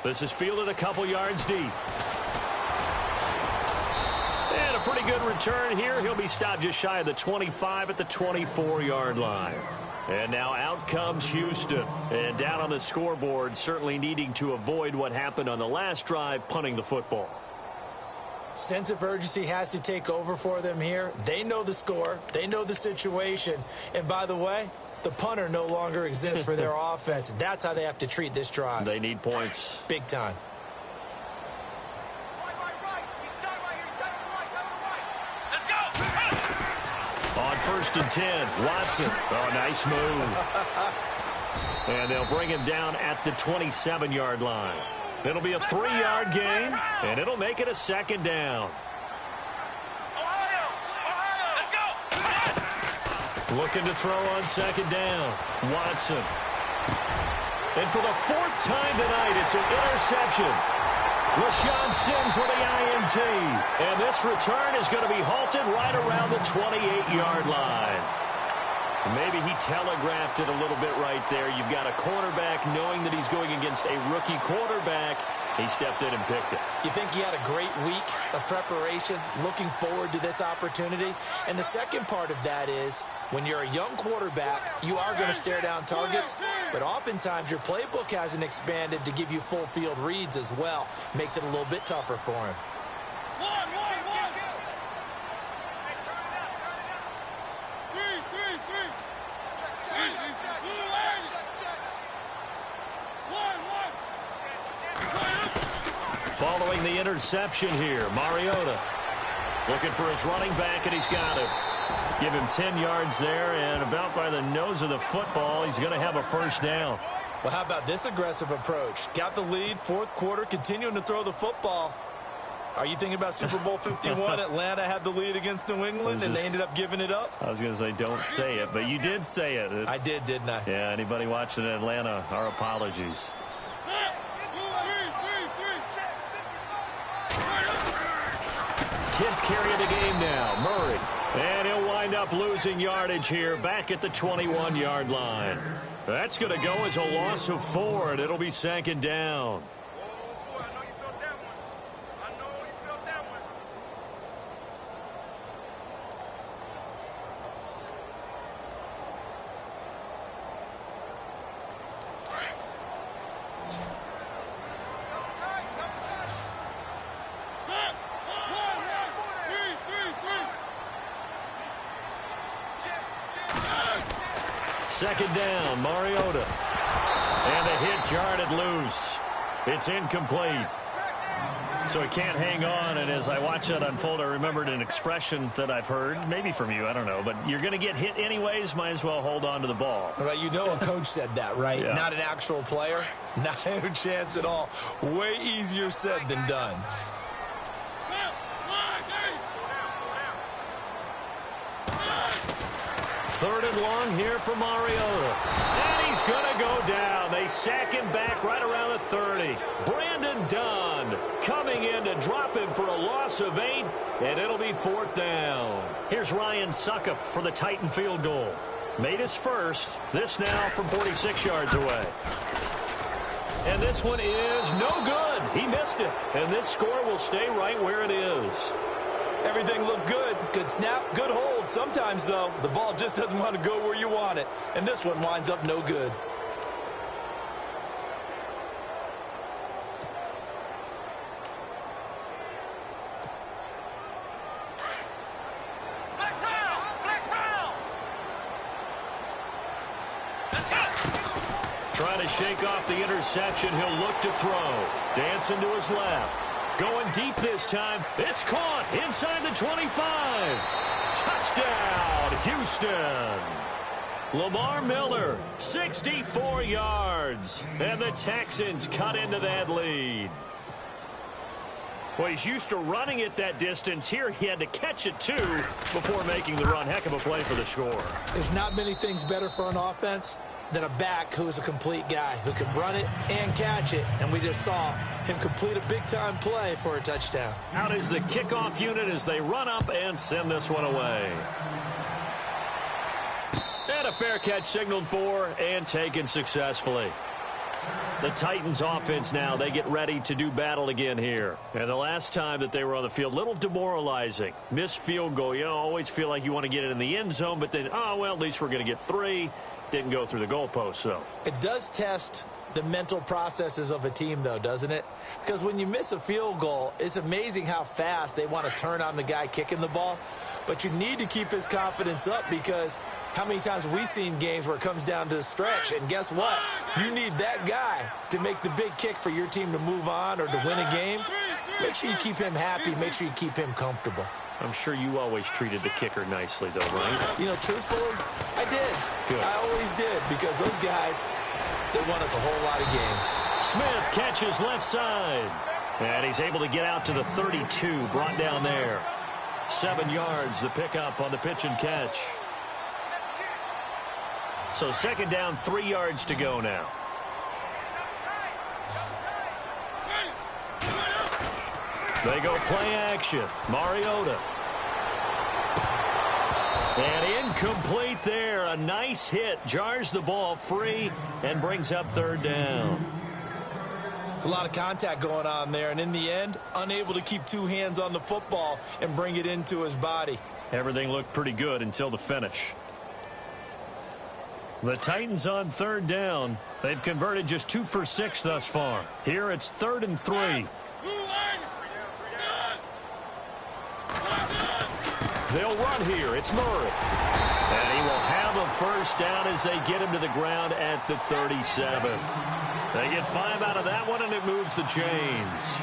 This is fielded a couple yards deep. And a pretty good return here. He'll be stopped just shy of the 25 at the 24-yard line. And now out comes Houston. And down on the scoreboard, certainly needing to avoid what happened on the last drive, punting the football. Sense of urgency has to take over for them here. They know the score. They know the situation. And by the way, the punter no longer exists for their offense. That's how they have to treat this drive. They need points. Big time. On 1st and 10, Watson. Oh, nice move. And they'll bring him down at the 27-yard line. It'll be a 3-yard gain, and it'll make it a 2nd down. Looking to throw on 2nd down. Watson. And for the 4th time tonight, it's an interception. LaShawn Sims with the INT. And this return is going to be halted right around the 28-yard line. Maybe he telegraphed it a little bit right there. You've got a cornerback knowing that he's going against a rookie quarterback. He stepped in and picked it. You think he had a great week of preparation, looking forward to this opportunity? And the second part of that is, when you're a young quarterback, you are going to stare down targets, but oftentimes your playbook hasn't expanded to give you full field reads as well. Makes it a little bit tougher for him. Following the interception here, Mariota looking for his running back, and he's got it. Give him 10 yards there, and about by the nose of the football, he's going to have a 1st down. Well, how about this aggressive approach? Got the lead, 4th quarter, continuing to throw the football. Are you thinking about Super Bowl 51? Atlanta had the lead against New England, and they ended up giving it up? I was going to say, don't say it, but you did say it. I did, didn't I? Yeah, anybody watching Atlanta, our apologies. 10th carry of the game now, Murray. And he'll wind up losing yardage here back at the 21-yard line. That's going to go as a loss of 4, and it'll be 2nd down. Second down, Mariota. And the hit jarred it loose. It's incomplete. So he can't hang on, and as I watch that unfold, I remembered an expression that I've heard, maybe from you, I don't know, but you're going to get hit anyways, might as well hold on to the ball. Well, you know a coach said that, right? Yeah. Not an actual player. Not a chance at all. Way easier said than done. Third and long here for Mariota. And he's going to go down. They sack him back right around the 30. Brandon Dunn coming in to drop him for a loss of 8, and it'll be 4th down. Here's Ryan Suckup for the Titan field goal. Made his first. This now from 46 yards away. And this one is no good. He missed it. And this score will stay right where it is. Everything looked good. Good snap, good hold. Sometimes, though, the ball just doesn't want to go where you want it. And this one winds up no good. Trying to shake off the interception. He'll look to throw. Dancing to his left. Going deep this time. It's caught inside the 25. Touchdown, Houston. Lamar Miller, 64 yards. And the Texans cut into that lead. Well, he's used to running it that distance. Here he had to catch it, too, before making the run. Heck of a play for the score. There's not many things better for an offense than a back who is a complete guy who can run it and catch it. And we just saw him complete a big-time play for a touchdown. Out is the kickoff unit as they run up and send this one away. And a fair catch signaled for and taken successfully. The Titans offense now, they get ready to do battle again here. And the last time that they were on the field, a little demoralizing. Missed field goal. You always feel like you want to get it in the end zone, but then, oh, well, at least we're going to get 3. Didn't go through the goalpost, so. It does test the mental processes of a team, though, doesn't it? Because when you miss a field goal, it's amazing how fast they want to turn on the guy kicking the ball. But you need to keep his confidence up, because how many times have we seen games where it comes down to the stretch, and guess what? You need that guy to make the big kick for your team to move on or to win a game. Make sure you keep him happy. Make sure you keep him comfortable. I'm sure you always treated the kicker nicely, though, right? You know, truthfully, I did. Good. I always did, because those guys, they won us a whole lot of games. Smith catches left side. And he's able to get out to the 32, brought down there. 7 yards, the pickup on the pitch and catch. So second down, 3 yards to go now. They go play action. Mariota. And incomplete there. A nice hit. Jars the ball free and brings up third down. It's a lot of contact going on there, and in the end, unable to keep 2 hands on the football and bring it into his body. Everything looked pretty good until the finish. The Titans on third down. They've converted just 2 for 6 thus far. Here it's 3rd and 3. They'll run here. It's Murray. And he will have a first down as they get him to the ground at the 37. They get 5 out of that one, and it moves the chains.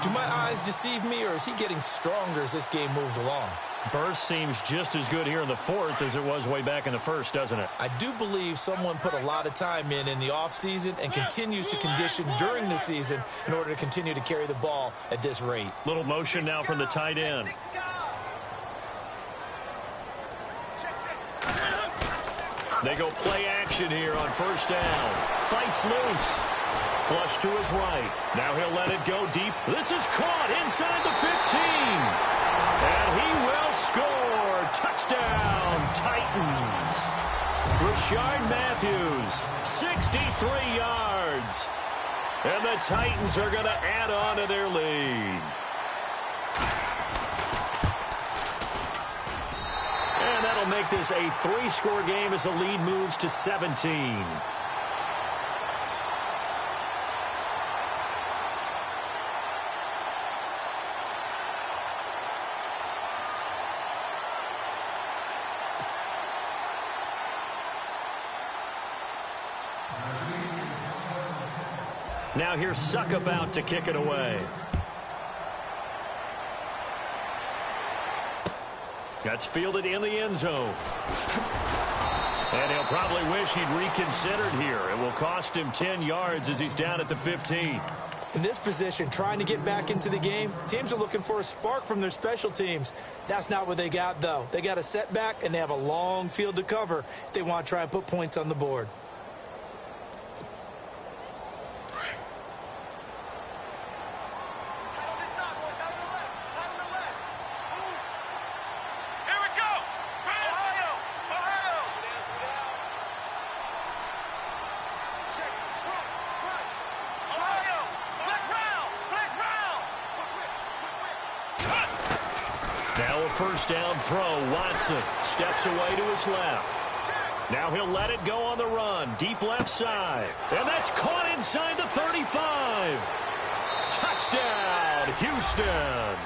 Do my eyes deceive me, or is he getting stronger as this game moves along? Burst seems just as good here in the 4th as it was way back in the 1st, doesn't it? I do believe someone put a lot of time in the offseason and continues to condition during the season in order to continue to carry the ball at this rate. Little motion now from the tight end. They go play action here on first down. Fights loose. Flush to his right. Now he'll let it go deep. This is caught inside the 15. And he will score. Touchdown, Titans. Rashard Matthews, 63 yards. And the Titans are going to add on to their lead. And that'll make this a 3-score game as the lead moves to 17. Now here's Suck about to kick it away. That's fielded in the end zone. And he'll probably wish he'd reconsidered here. It will cost him 10 yards as he's down at the 15. In this position, trying to get back into the game, teams are looking for a spark from their special teams. That's not what they got, though. They got a setback, and they have a long field to cover if they want to try and put points on the board. Now a first down throw. Watson steps away to his left. Now he'll let it go on the run. Deep left side. And that's caught inside the 35. Touchdown, Houston.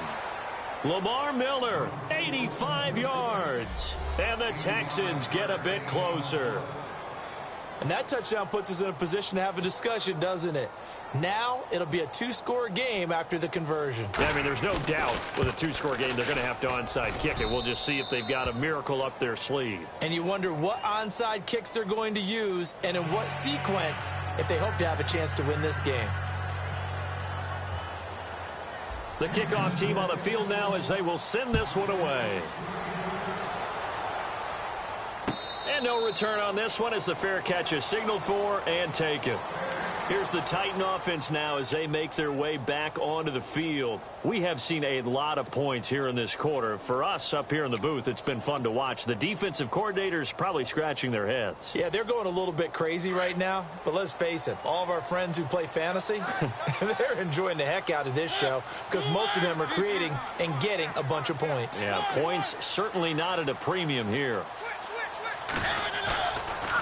Lamar Miller, 85 yards. And the Texans get a bit closer. And that touchdown puts us in a position to have a discussion, doesn't it? Now it'll be a 2-score game after the conversion. I mean, there's no doubt with a 2-score game they're going to have to onside kick it. We'll just see if they've got a miracle up their sleeve. And you wonder what onside kicks they're going to use and in what sequence if they hope to have a chance to win this game. The kickoff team on the field now as they will send this one away. And no return on this one as the fair catch is signaled for and taken. Here's the Titan offense now as they make their way back onto the field. We have seen a lot of points here in this quarter. For us up here in the booth, it's been fun to watch. The defensive coordinators probably scratching their heads. Yeah, they're going a little bit crazy right now. But let's face it, all of our friends who play fantasy, they're enjoying the heck out of this show because most of them are creating and getting a bunch of points. Yeah, points certainly not at a premium here.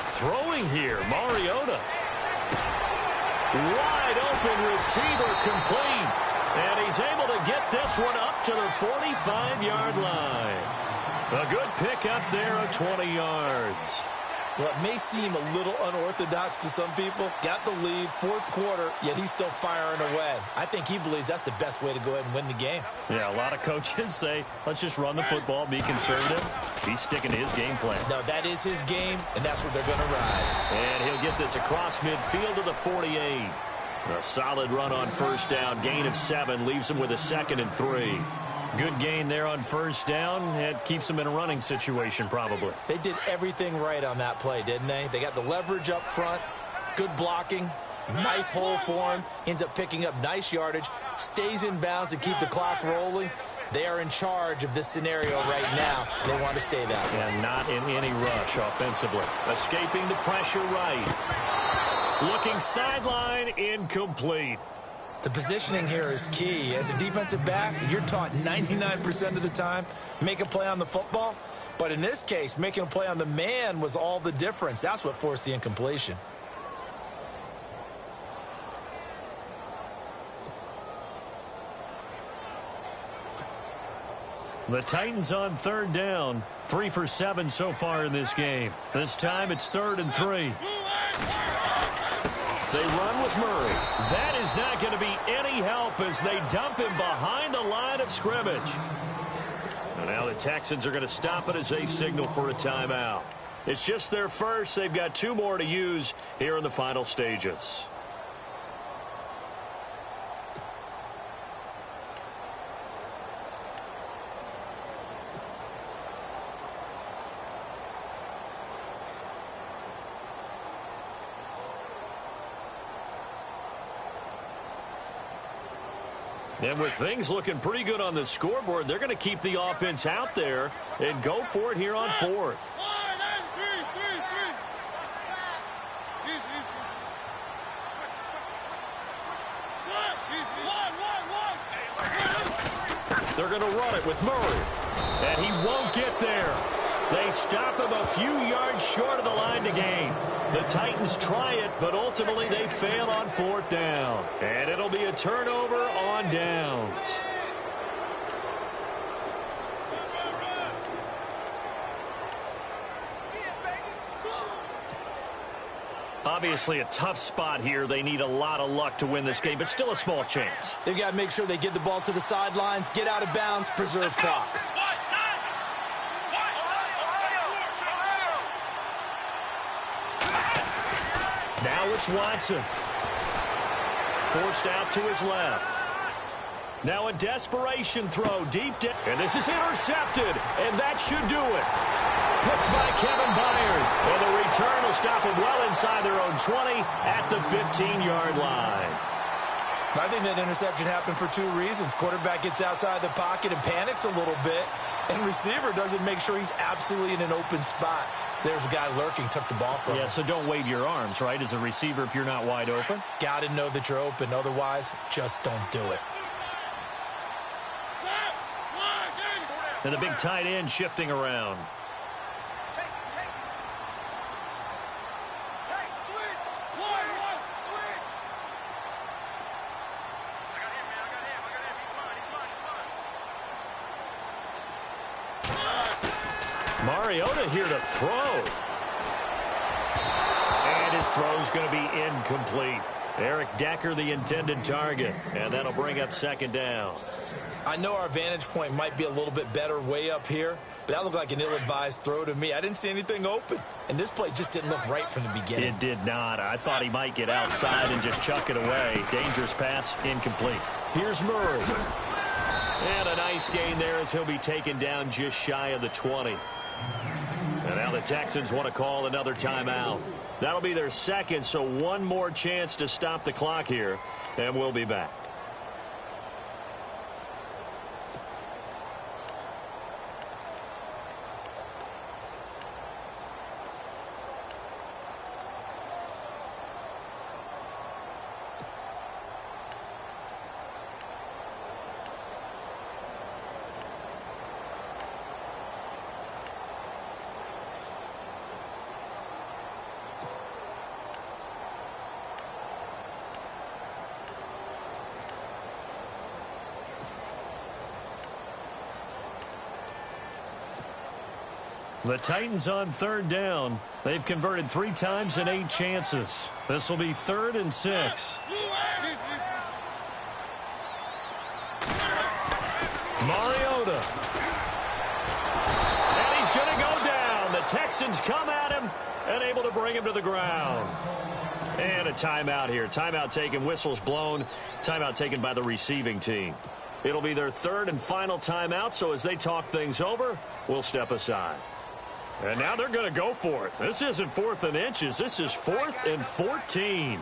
Throwing here, Mariota. Wide open receiver complete. And he's able to get this one up to the 45-yard line. A good pick up there of 20 yards. Well, it may seem a little unorthodox to some people. Got the lead, fourth quarter, yet he's still firing away. I think he believes that's the best way to go ahead and win the game. Yeah, a lot of coaches say, let's just run the football, be conservative. He's sticking to his game plan. No, that is his game, and that's what they're going to ride. And he'll get this across midfield to the 48. A solid run on first down. Gain of 7 leaves him with a 2nd and 3. Good gain there on first down. It keeps them in a running situation probably. They did everything right on that play, didn't they? They got the leverage up front, good blocking, nice hole for him, ends up picking up nice yardage, stays in bounds to keep the clock rolling. They are in charge of this scenario right now. They want to stay that way. And not in any rush offensively. Escaping the pressure right. Looking sideline, incomplete. The positioning here is key. As a defensive back, you're taught 99% of the time, make a play on the football. But in this case, making a play on the man was all the difference. That's what forced the incompletion. The Titans on third down. 3 for 7 so far in this game. This time it's 3rd and 3. They run with Murray. That is not going to be any help as they dump him behind the line of scrimmage. And now the Texans are going to stop it as they signal for a timeout. It's just their first. They've got 2 more to use here in the final stages. And with things looking pretty good on the scoreboard, they're going to keep the offense out there and go for it here on 4th. They're going to run it with Murray. And he won't get there. They stop him a few yards short of the line to gain. The Titans try it, but ultimately they fail on 4th down. And it'll be a turnover on downs. Obviously a tough spot here. They need a lot of luck to win this game, but still a small chance. They've got to make sure they get the ball to the sidelines, get out of bounds, preserve clock. Now it's Watson. Forced out to his left. Now a desperation throw deep down. And this is intercepted. And that should do it. Picked by Kevin Byard. And the return will stop him well inside their own 20 at the 15-yard line. I think that interception happened for 2 reasons. Quarterback gets outside the pocket and panics a little bit. And receiver doesn't make sure he's absolutely in an open spot. So there's a guy lurking, took the ball from him. Yeah, so don't wave your arms, right, as a receiver if you're not wide open. Got to know that you're open. Otherwise, just don't do it. And the big tight end shifting around. Mariota here to throw. And his throw's going to be incomplete. Eric Decker, the intended target. And that'll bring up 2nd down. I know our vantage point might be a little bit better way up here, but that looked like an ill-advised throw to me. I didn't see anything open. And this play just didn't look right from the beginning. It did not. I thought he might get outside and just chuck it away. Dangerous pass, incomplete. Here's Murray. And a nice gain there as he'll be taken down just shy of the 20. And now the Texans want to call another timeout. That'll be their second, so one more chance to stop the clock here, and we'll be back. The Titans on third down. They've converted 3 times in 8 chances. This will be 3rd and 6. Mariota. And he's going to go down. The Texans come at him and able to bring him to the ground. And a timeout here. Timeout taken, whistles blown. Timeout taken by the receiving team. It'll be their 3rd and final timeout, so as they talk things over, we'll step aside. And now they're going to go for it. This isn't 4th and inches. This is 4th and 14.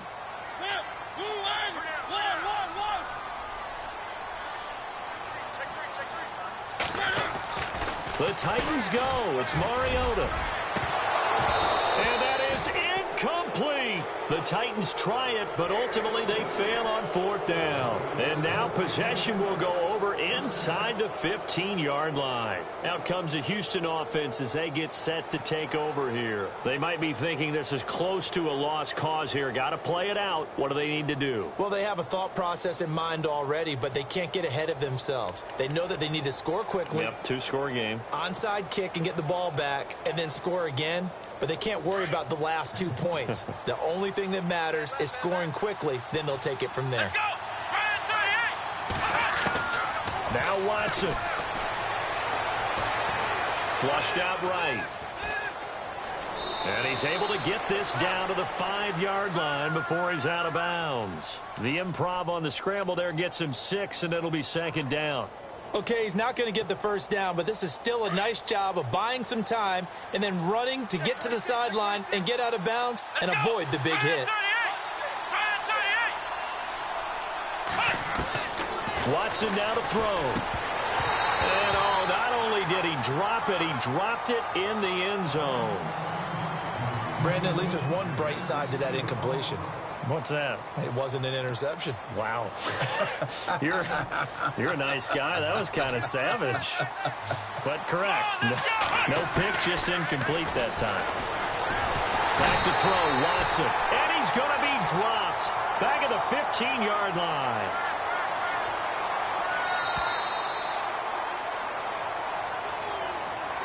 The Titans go. It's Mariota. And that is incomplete. The Titans try it, but ultimately they fail on 4th down. And now possession will go over inside the 15-yard line. Out comes the Houston offense as they get set to take over here. They might be thinking this is close to a lost cause here. Got to play it out. What do they need to do? Well, they have a thought process in mind already, but they can't get ahead of themselves. They know that they need to score quickly. Yep, 2-score game. Onside kick and get the ball back and then score again. But they can't worry about the last 2 points. The only thing that matters is scoring quickly. Then they'll take it from there. Now Watson. Flushed out right. And he's able to get this down to the 5-yard line before he's out of bounds. The improv on the scramble there gets him 6, and it'll be 2nd down. Okay, he's not going to get the first down, but this is still a nice job of buying some time and then running to get to the sideline and get out of bounds and avoid the big hit. Watson now to throw. And oh, not only did he drop it, he dropped it in the end zone. Brandon, at least there's one bright side to that incompletion. What's that? It wasn't an interception. Wow. You're a nice guy. That was kind of savage. But correct. No pick, just incomplete that time. Back to throw, Watson. And he's going to be dropped. Back at the 15-yard line.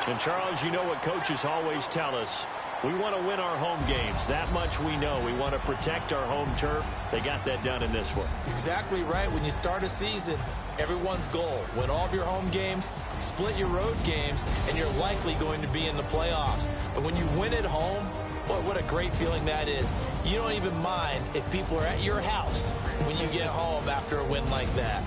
And, Charles, you know what coaches always tell us. We want to win our home games. That much we know. We want to protect our home turf. They got that done in this one. Exactly right. When you start a season, everyone's goal, win all of your home games, split your road games, and you're likely going to be in the playoffs. But when you win at home, boy, what a great feeling that is. You don't even mind if people are at your house when you get home after a win like that.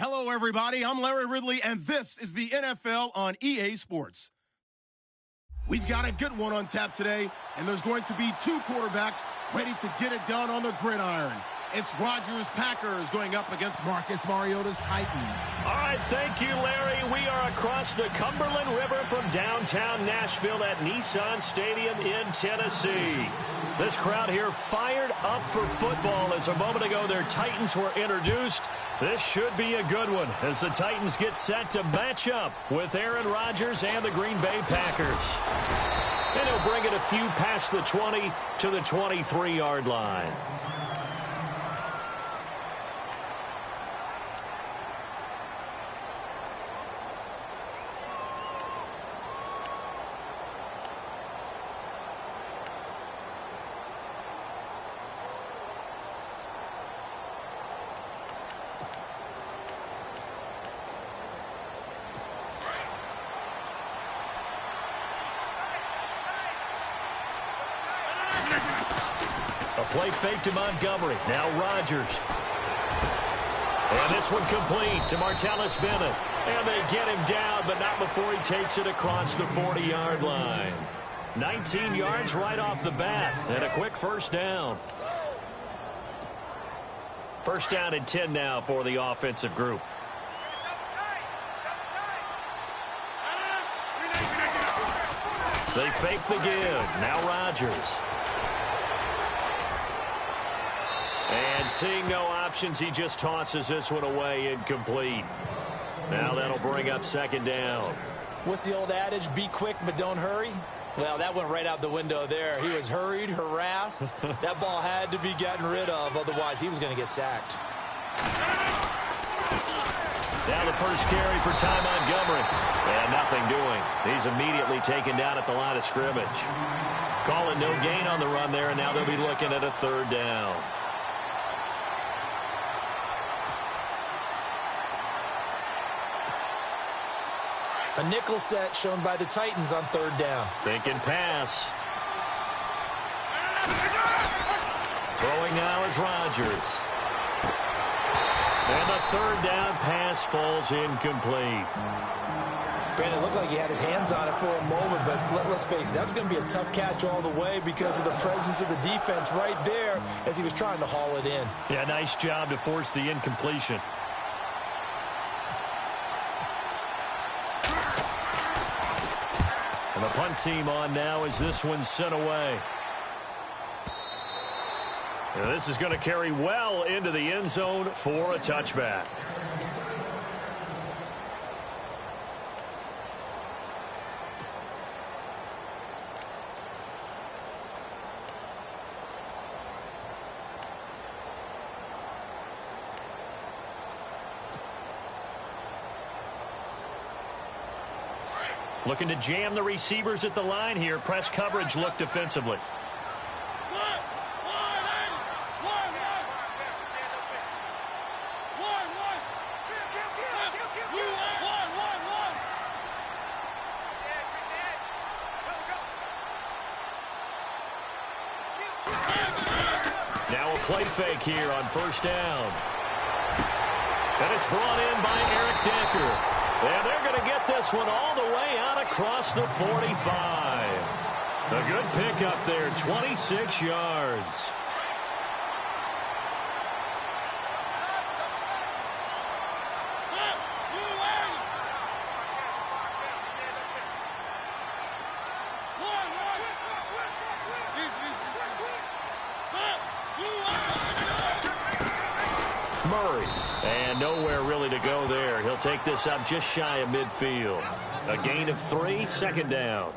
Hello, everybody. I'm Larry Ridley, and this is the NFL on EA Sports. We've got a good one on tap today, and there's going to be two quarterbacks ready to get it done on the gridiron. It's Rodgers' Packers going up against Marcus Mariota's Titans. All right, thank you, Larry. We are across the Cumberland River from downtown Nashville at Nissan Stadium in Tennessee. This crowd here fired up for football as a moment ago their Titans were introduced. This should be a good one as the Titans get set to match up with Aaron Rodgers and the Green Bay Packers. And he'll bring it a few past the 20 to the 23-yard line. A play fake to Montgomery. Now Rodgers. And this one complete to Martellus Bennett. And they get him down, but not before he takes it across the 40-yard line. 19 yards right off the bat, and a quick first down. First down and 10 now for the offensive group. They fake the give. Now Rodgers. And seeing no options, he just tosses this one away incomplete. Now that'll bring up second down. What's the old adage? Be quick, but don't hurry. Well, that went right out the window there. He was hurried, harassed. That ball had to be gotten rid of, otherwise he was going to get sacked. Now the first carry for Ty Montgomery. And nothing doing. He's immediately taken down at the line of scrimmage. Calling no gain on the run there, and now they'll be looking at a third down. A nickel set shown by the Titans on third down. Thinking pass. Throwing now is Rodgers. And the third down pass falls incomplete. Brandon, it looked like he had his hands on it for a moment, but let's face it, that was going to be a tough catch all the way because of the presence of the defense right there as he was trying to haul it in. Yeah, nice job to force the incompletion. And the punt team on now as this one's sent away. And this is going to carry well into the end zone for a touchback. Looking to jam the receivers at the line here. Press coverage look defensively. Now a play fake here on first down. And it's brought in by Eric Decker. And they're going to get this one all the way out across the 45. A good pickup there, 26 yards. Murray, and nowhere really to go there. He'll take this up just shy of midfield. A gain of 3, second down.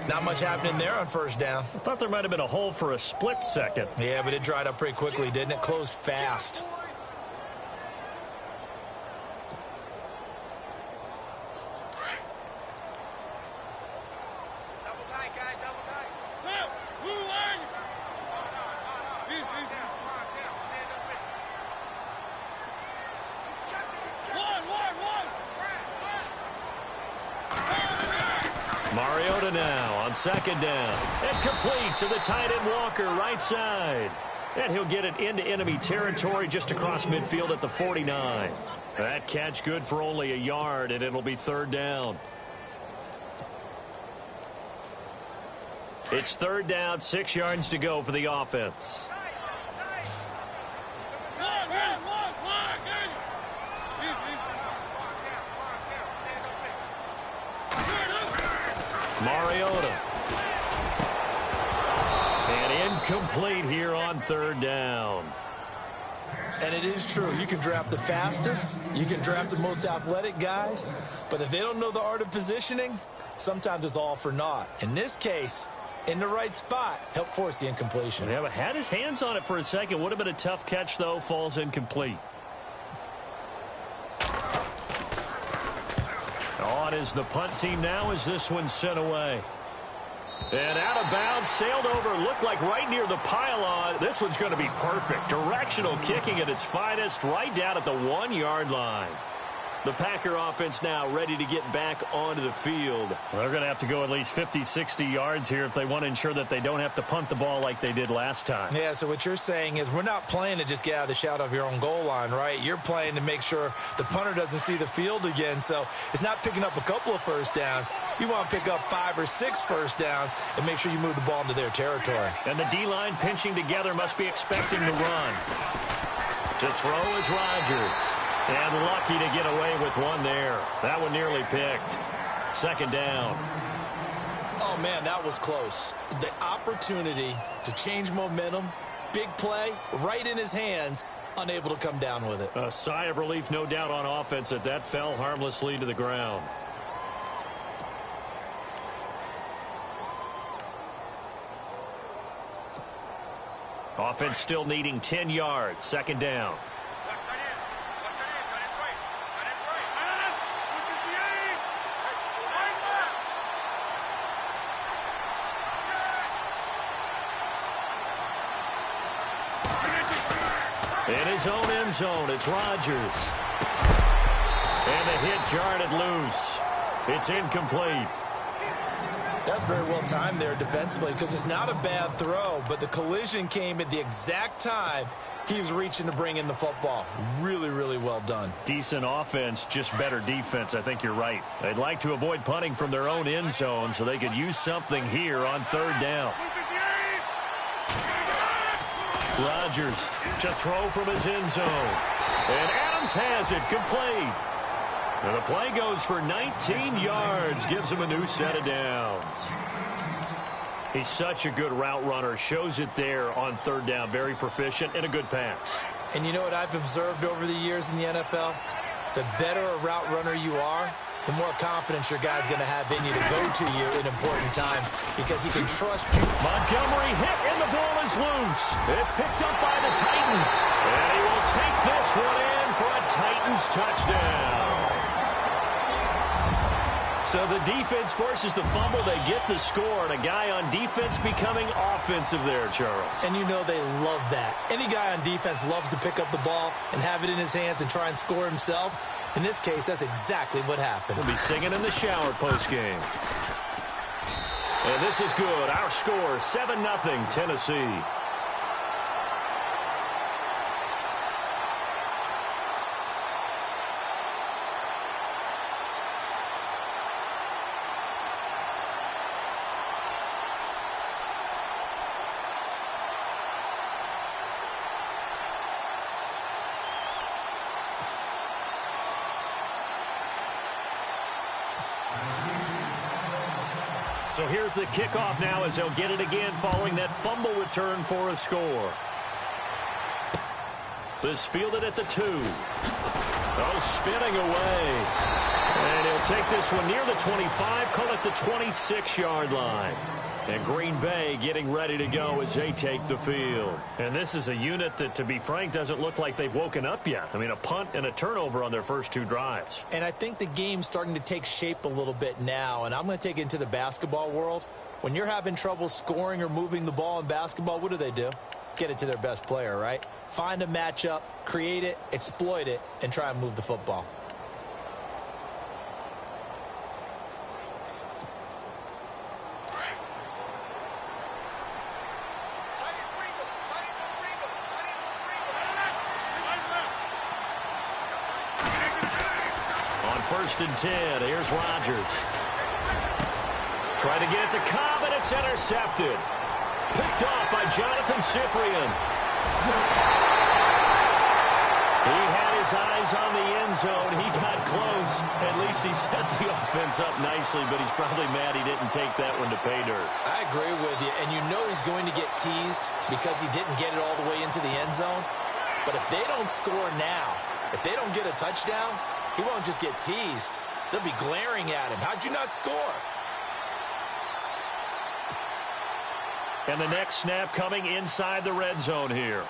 Not much happening there on first down. I thought there might have been a hole for a split second. Yeah, but it dried up pretty quickly, didn't it? Closed fast. Mariota now on second down. And complete to the tight end Walker, right side. And he'll get it into enemy territory just across midfield at the 49. That catch good for only a yard, and it'll be third down. It's third down, 6 yards to go for the offense. Mariota. And incomplete here on third down. And it is true. You can draft the fastest. You can draft the most athletic guys. But if they don't know the art of positioning, sometimes it's all for naught. In this case, in the right spot, help force the incompletion. Yeah, but had his hands on it for a second. Would have been a tough catch, though. Falls incomplete. On is the punt team now as this one's sent away. And out of bounds, sailed over, looked like right near the pylon. This one's going to be perfect. Directional kicking at its finest, right down at the 1-yard line. The Packer offense now ready to get back onto the field. Well, they're going to have to go at least 50, 60 yards here if they want to ensure that they don't have to punt the ball like they did last time. Yeah, so what you're saying is we're not playing to just get out of the shadow of your own goal line, right? You're playing to make sure the punter doesn't see the field again. So it's not picking up a couple of first downs. You want to pick up 5 or 6 first downs and make sure you move the ball into their territory. And the D-line pinching together must be expecting the run. To throw is Rodgers. And lucky to get away with one there. That one nearly picked. Second down. Oh, man, that was close. The opportunity to change momentum, big play, right in his hands, unable to come down with it. A sigh of relief, no doubt, on offense that fell harmlessly to the ground. Offense still needing 10 yards. Second down. In his own end zone, it's Rodgers. And the hit jarred it loose. It's incomplete. That's very well timed there defensively because it's not a bad throw, but the collision came at the exact time he was reaching to bring in the football. Really, really well done. Decent offense, just better defense. I think you're right. They'd like to avoid punting from their own end zone so they could use something here on third down. Rodgers to throw from his end zone. And Adams has it complete. And the play goes for 19 yards. Gives him a new set of downs. He's such a good route runner. Shows it there on third down. Very proficient and a good pass. And you know what I've observed over the years in the NFL? The better a route runner you are, the more confidence your guy's going to have in you to go to you in important times because he can trust you. Montgomery hit, and the ball is loose. It's picked up by the Titans. And he will take this one in for a Titans touchdown. So the defense forces the fumble. They get the score, and a guy on defense becoming offensive there, Charles. And you know they love that. Any guy on defense loves to pick up the ball and have it in his hands and try and score himself. In this case, that's exactly what happened. We'll be singing in the shower postgame. And this is good. Our score, 7-0 Tennessee. So here's the kickoff now as they'll get it again following that fumble return for a score. This fielded at the 2. Oh, spinning away. And he'll take this one near the 25, call it the 26-yard line. And Green Bay getting ready to go as they take the field. And this is a unit that, to be frank, doesn't look like they've woken up yet. I mean, a punt and a turnover on their first 2 drives. And I think the game's starting to take shape a little bit now. And I'm going to take it into the basketball world. When you're having trouble scoring or moving the ball in basketball, what do? Get it to their best player, right? Find a matchup, create it, exploit it, and try and move the football. On 1st and 10, here's Rodgers. Trying to get it to Cobb, and it's intercepted. Picked off by Jonathan Cyprien. He had his eyes on the end zone. He got close. At least he set the offense up nicely, but he's probably mad he didn't take that one to pay dirt. I agree with you, and you know he's going to get teased because he didn't get it all the way into the end zone. But if they don't score now, if they don't get a touchdown, he won't just get teased. They'll be glaring at him. How'd you not score? And the next snap coming inside the red zone here.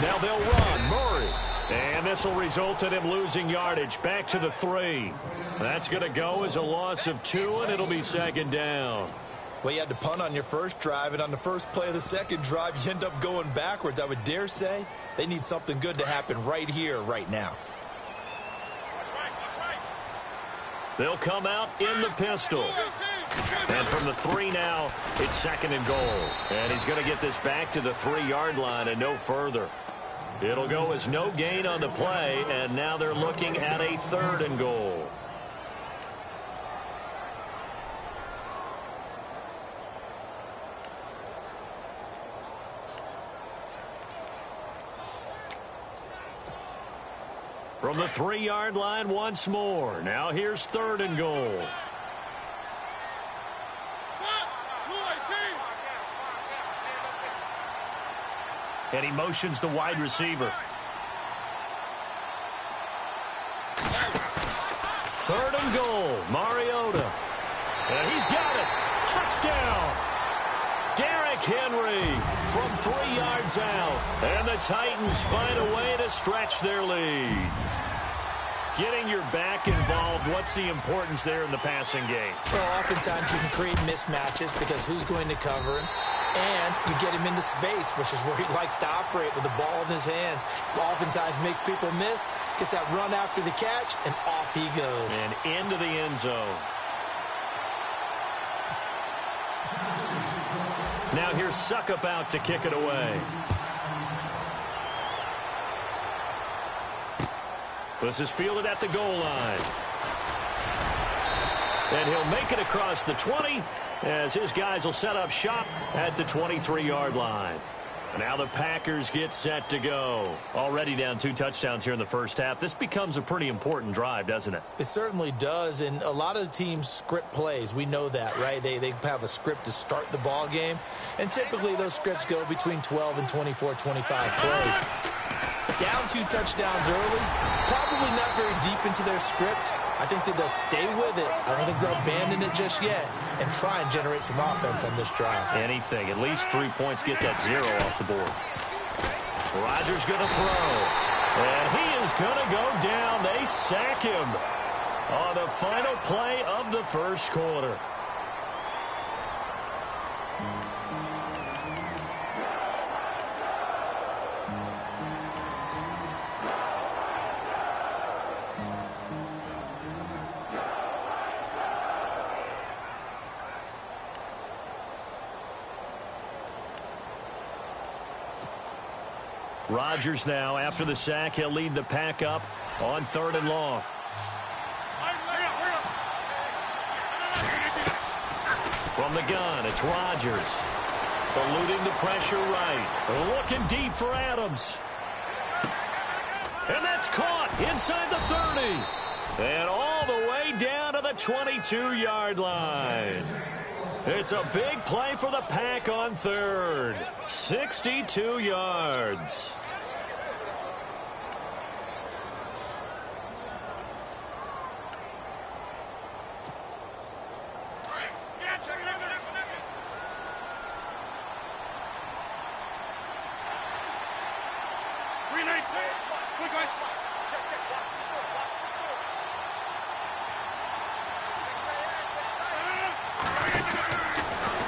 Now they'll run. Murray. And this will result in him losing yardage. Back to the 3. That's going to go as a loss of 2, and it'll be 2nd down. Well, you had to punt on your first drive, and on the first play of the second drive, you end up going backwards. I would dare say they need something good to happen right here, right now. They'll come out in the pistol. And from the 3 now, it's 2nd and goal. And he's going to get this back to the 3-yard line and no further. It'll go as no gain on the play, and now they're looking at a 3rd and goal. From the 3-yard line once more. Now here's 3rd and goal. And he motions the wide receiver. 3rd and goal. Mariota. And he's got it. Touchdown. Derrick Henry from 3 yards out. And the Titans find a way to stretch their lead. Getting your back involved, what's the importance there in the passing game? Well, oftentimes you can create mismatches because who's going to cover him? And you get him into space, which is where he likes to operate with the ball in his hands. Oftentimes makes people miss, gets that run after the catch, and off he goes. And into the end zone. Now here's Suckup out to kick it away. This is fielded at the goal line. And he'll make it across the 20 as his guys will set up shop at the 23-yard line. And now the Packers get set to go. Already down 2 touchdowns here in the first half. This becomes a pretty important drive, doesn't it? It certainly does, and a lot of the teams script plays. We know that, right? They have a script to start the ball game, and typically those scripts go between 12 and 24, 25 plays. Down 2 touchdowns early, probably not very deep into their script. I think that they'll stay with it. I don't think they'll abandon it just yet and try and generate some offense on this drive. Anything. At least 3 points, get that 0 off the board. Rodgers going to throw. And he is going to go down. They sack him on the final play of the first quarter. Rodgers now, after the sack, he'll lead the pack up on 3rd and long. From the gun, it's Rodgers. Eluding the pressure right. Looking deep for Adams. And that's caught inside the 30. And all the way down to the 22-yard line. It's a big play for the Pack on 3rd. 62 yards.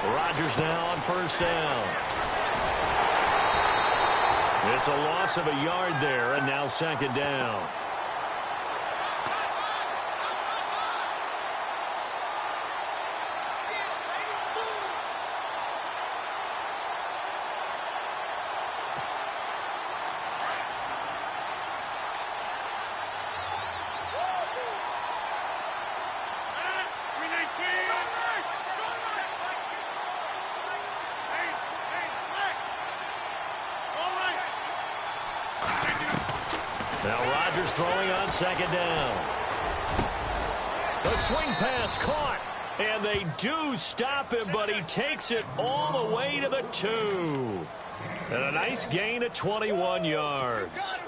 Rodgers now on 1st down. It's a loss of a yard there, and now 2nd down. Now Rodgers throwing on second down. The swing pass caught. And they do stop him, but he takes it all the way to the 2. And a nice gain of 21 yards.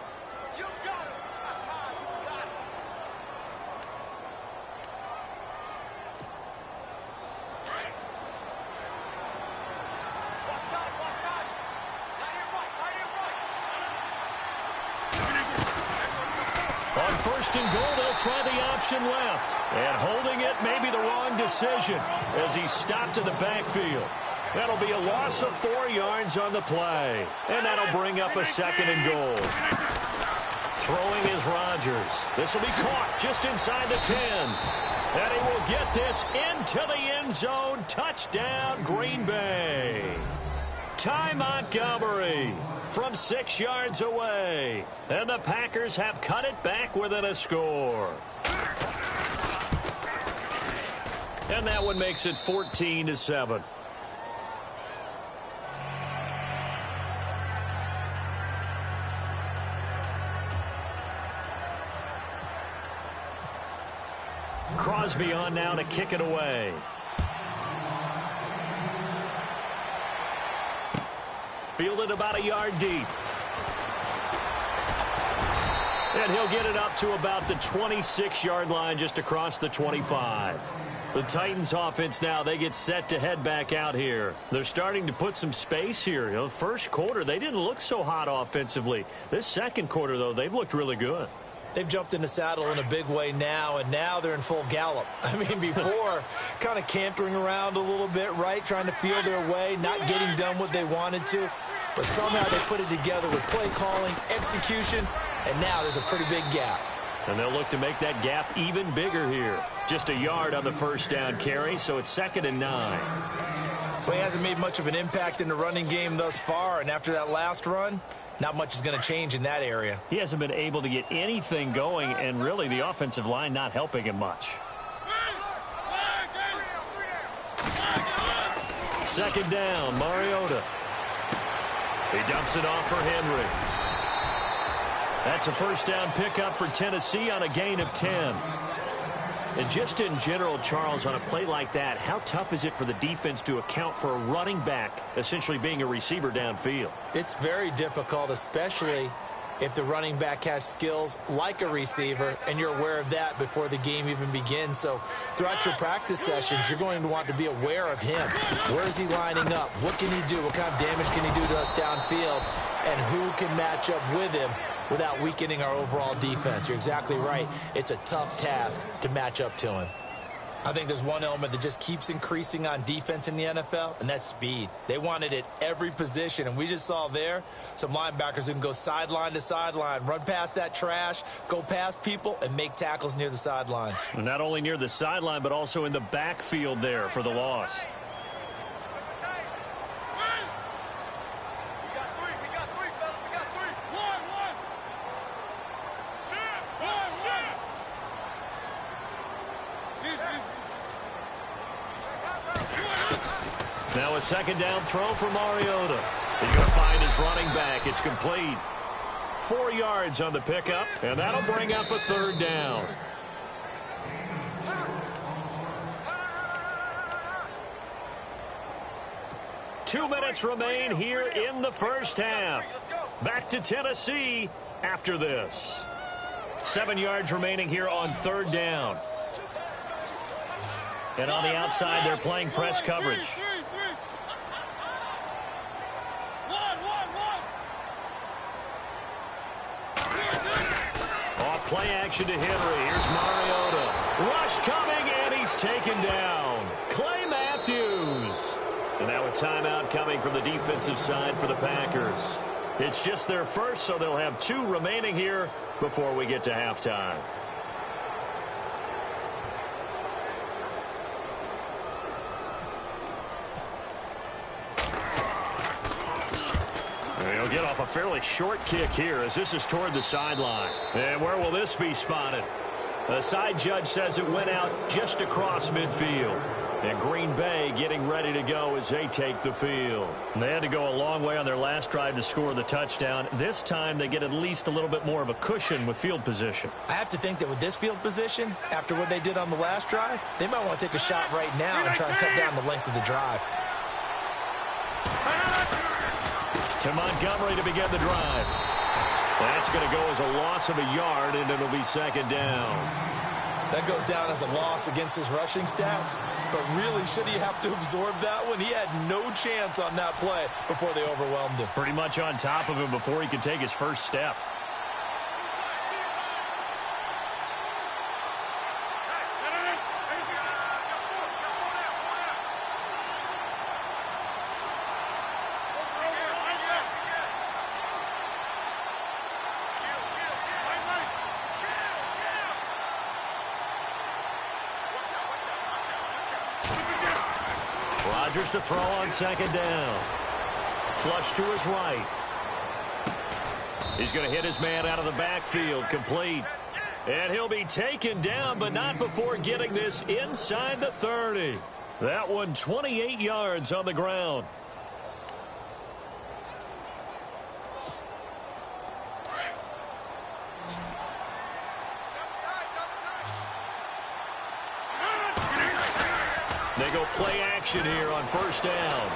On first and goal, they'll try the option left. And holding it may be the wrong decision as he stopped in the backfield. That'll be a loss of 4 yards on the play. And that'll bring up a second and goal. Throwing is Rodgers. This will be caught just inside the 10. And he will get this into the end zone. Touchdown, Green Bay. Ty Montgomery from 6 yards away. And the Packers have cut it back within a score. And that one makes it 14-7. Crosby on now to kick it away. Fielded about a yard deep. And he'll get it up to about the 26-yard line, just across the 25. The Titans offense now, they get set to head back out here. They're starting to put some space here. You know, the first quarter, they didn't look so hot offensively. This second quarter, though, they've looked really good. They've jumped in the saddle in a big way now, and now they're in full gallop. I mean, before, kind of cantering around a little bit, right, trying to feel their way, not getting done what they wanted to. But somehow they put it together with play calling, execution, and now there's a pretty big gap. And they'll look to make that gap even bigger here. Just a yard on the first down carry, so it's 2nd and 9. Well, he hasn't made much of an impact in the running game thus far, and after that last run, not much is going to change in that area. He hasn't been able to get anything going, and really the offensive line not helping him much. 2nd down, Mariota. He dumps it off for Henry. That's a first down pickup for Tennessee on a gain of 10. And just in general, Charles, on a play like that, how tough is it for the defense to account for a running back essentially being a receiver downfield? It's very difficult, especially if the running back has skills like a receiver, and you're aware of that before the game even begins. So throughout your practice sessions, you're going to want to be aware of him. Where is he lining up? What can he do? What kind of damage can he do to us downfield? And who can match up with him without weakening our overall defense? You're exactly right. It's a tough task to match up to him. I think there's one element that just keeps increasing on defense in the NFL, and that's speed. They want it at every position, and we just saw there some linebackers who can go sideline to sideline, run past that trash, go past people, and make tackles near the sidelines. And not only near the sideline, but also in the backfield there for the loss. Now a 2nd down throw for Mariota. He's going to find his running back. It's complete. 4 yards on the pickup, and that'll bring up a 3rd down. Two minutes remain here in the first half. Back to Tennessee after this. 7 yards remaining here on 3rd down. And on the outside, they're playing press coverage. Play action to Henry. Here's Mariota. Rush coming, and he's taken down. Clay Matthews. And now a timeout coming from the defensive side for the Packers. It's just their first, so they'll have 2 remaining here before we get to halftime. He'll get off a fairly short kick here as this is toward the sideline. And where will this be spotted? The side judge says it went out just across midfield. And Green Bay getting ready to go as they take the field. They had to go a long way on their last drive to score the touchdown. This time they get at least a little bit more of a cushion with field position. I have to think that with this field position, after what they did on the last drive, they might want to take a shot right now and try and cut down the length of the drive. To Montgomery to begin the drive. That's going to go as a loss of a yard, and it'll be second down. That goes down as a loss against his rushing stats, but really, should he have to absorb that one? He had no chance on that play before they overwhelmed him. Pretty much on top of him before he could take his first step. Rodgers to throw on second down. Flush to his right. He's going to hit his man out of the backfield, complete. And he'll be taken down, but not before getting this inside the 30. That one 28 yards on the ground. They go play action here on first down.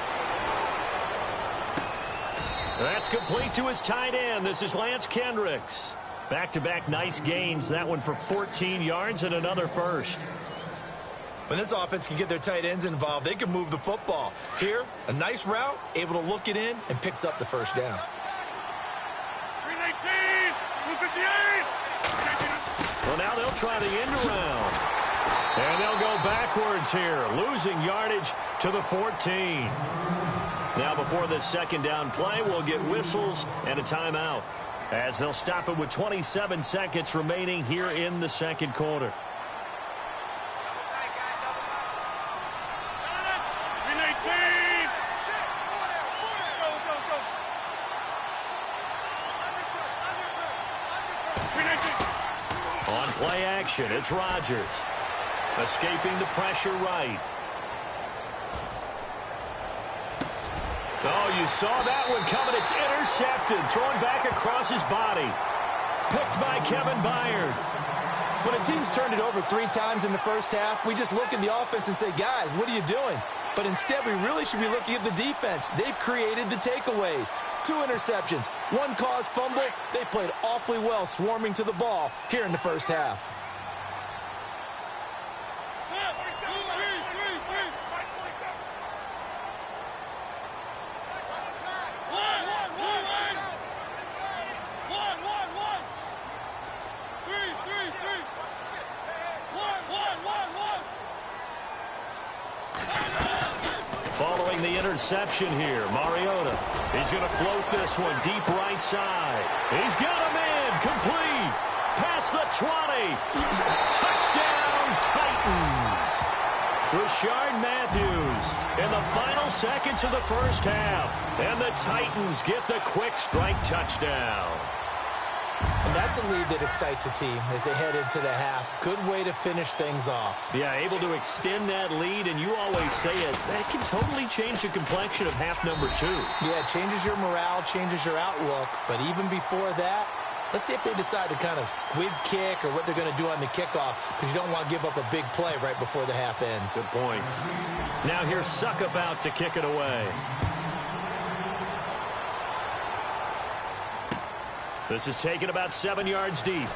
That's complete to his tight end. This is Lance Kendricks. Back-to-back nice gains. That one for 14 yards and another first. When this offense can get their tight ends involved, they can move the football. Here, a nice route, able to look it in, and picks up the first down. 319, 258. Well, now they'll try the end around. And they'll go backwards here, losing yardage to the 14. Now before this second down play, we'll get whistles and a timeout, as they'll stop it with 27 seconds remaining here in the second quarter. 319. Go. On play action, it's Rodgers. Escaping the pressure right. Oh, you saw that one coming. It's intercepted. Thrown back across his body. Picked by Kevin Byard. When a team's turned it over 3 times in the first half, we just look at the offense and say, guys, what are you doing? But instead, we really should be looking at the defense. They've created the takeaways. 2 interceptions, 1 caused fumble. They played awfully well swarming to the ball here in the first half. Following the interception here, Mariota. He's going to float this one deep right side. He's got a man complete. Past the 20. Touchdown, Titans. Rashard Matthews in the final seconds of the first half. And the Titans get the quick strike touchdown. And that's a lead that excites a team as they head into the half. Good way to finish things off. Yeah, able to extend that lead, and you always say it, that can totally change the complexion of half number 2. Yeah, it changes your morale, changes your outlook. But even before that, let's see if they decide to kind of squib kick or what they're going to do on the kickoff, because you don't want to give up a big play right before the half ends. Good point. Now here's Suckup out to kick it away. This is taken about 7 yards deep.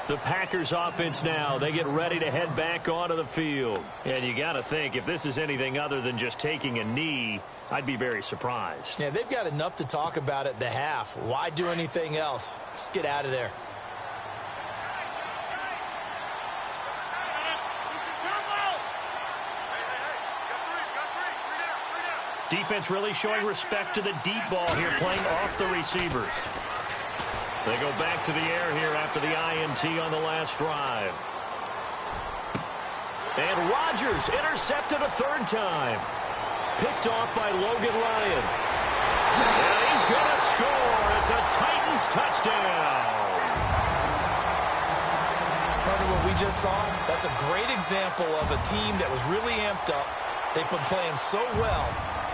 The Packers offense now, they get ready to head back onto the field. And you got to think, if this is anything other than just taking a knee, I'd be very surprised. Yeah, they've got enough to talk about at the half. Why do anything else? Just get out of there. Defense really showing respect to the deep ball here, playing off the receivers. They go back to the air here after the INT on the last drive. And Rodgers intercepted a 3rd time. Picked off by Logan Ryan. And he's going to score. It's a Titans touchdown. we just saw, that's a great example of a team that was really amped up. They've been playing so well,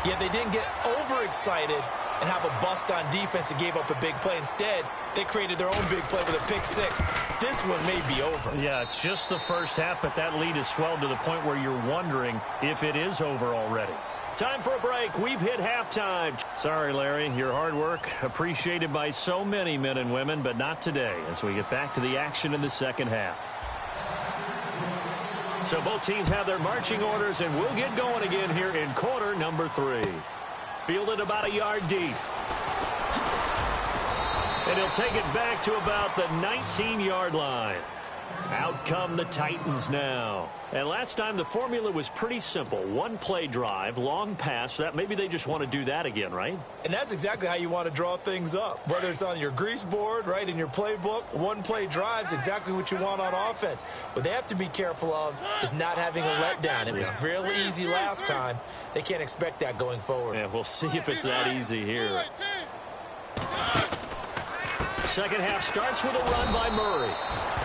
yet they didn't get overexcited and have a bust on defense and gave up a big play. Instead, they created their own big play with a pick six. This one may be over. Yeah, it's just the first half, but that lead has swelled to the point where you're wondering if it is over already. Time for a break. We've hit halftime. Sorry, Larry, your hard work appreciated by so many men and women, but not today as we get back to the action in the second half. So both teams have their marching orders, and we'll get going again here in quarter number 3. Fielded about a yard deep. And he'll take it back to about the 19-yard line. Out come the Titans now. And last time the formula was pretty simple. One play drive, long pass. That maybe they just want to do that again, right? And that's exactly how you want to draw things up. Whether it's on your grease board, right, in your playbook, one play drive's exactly what you want on offense. What they have to be careful of is not having a letdown. It was real easy last time. They can't expect that going forward. Yeah, we'll see if it's that easy here. Second half starts with a run by Murray.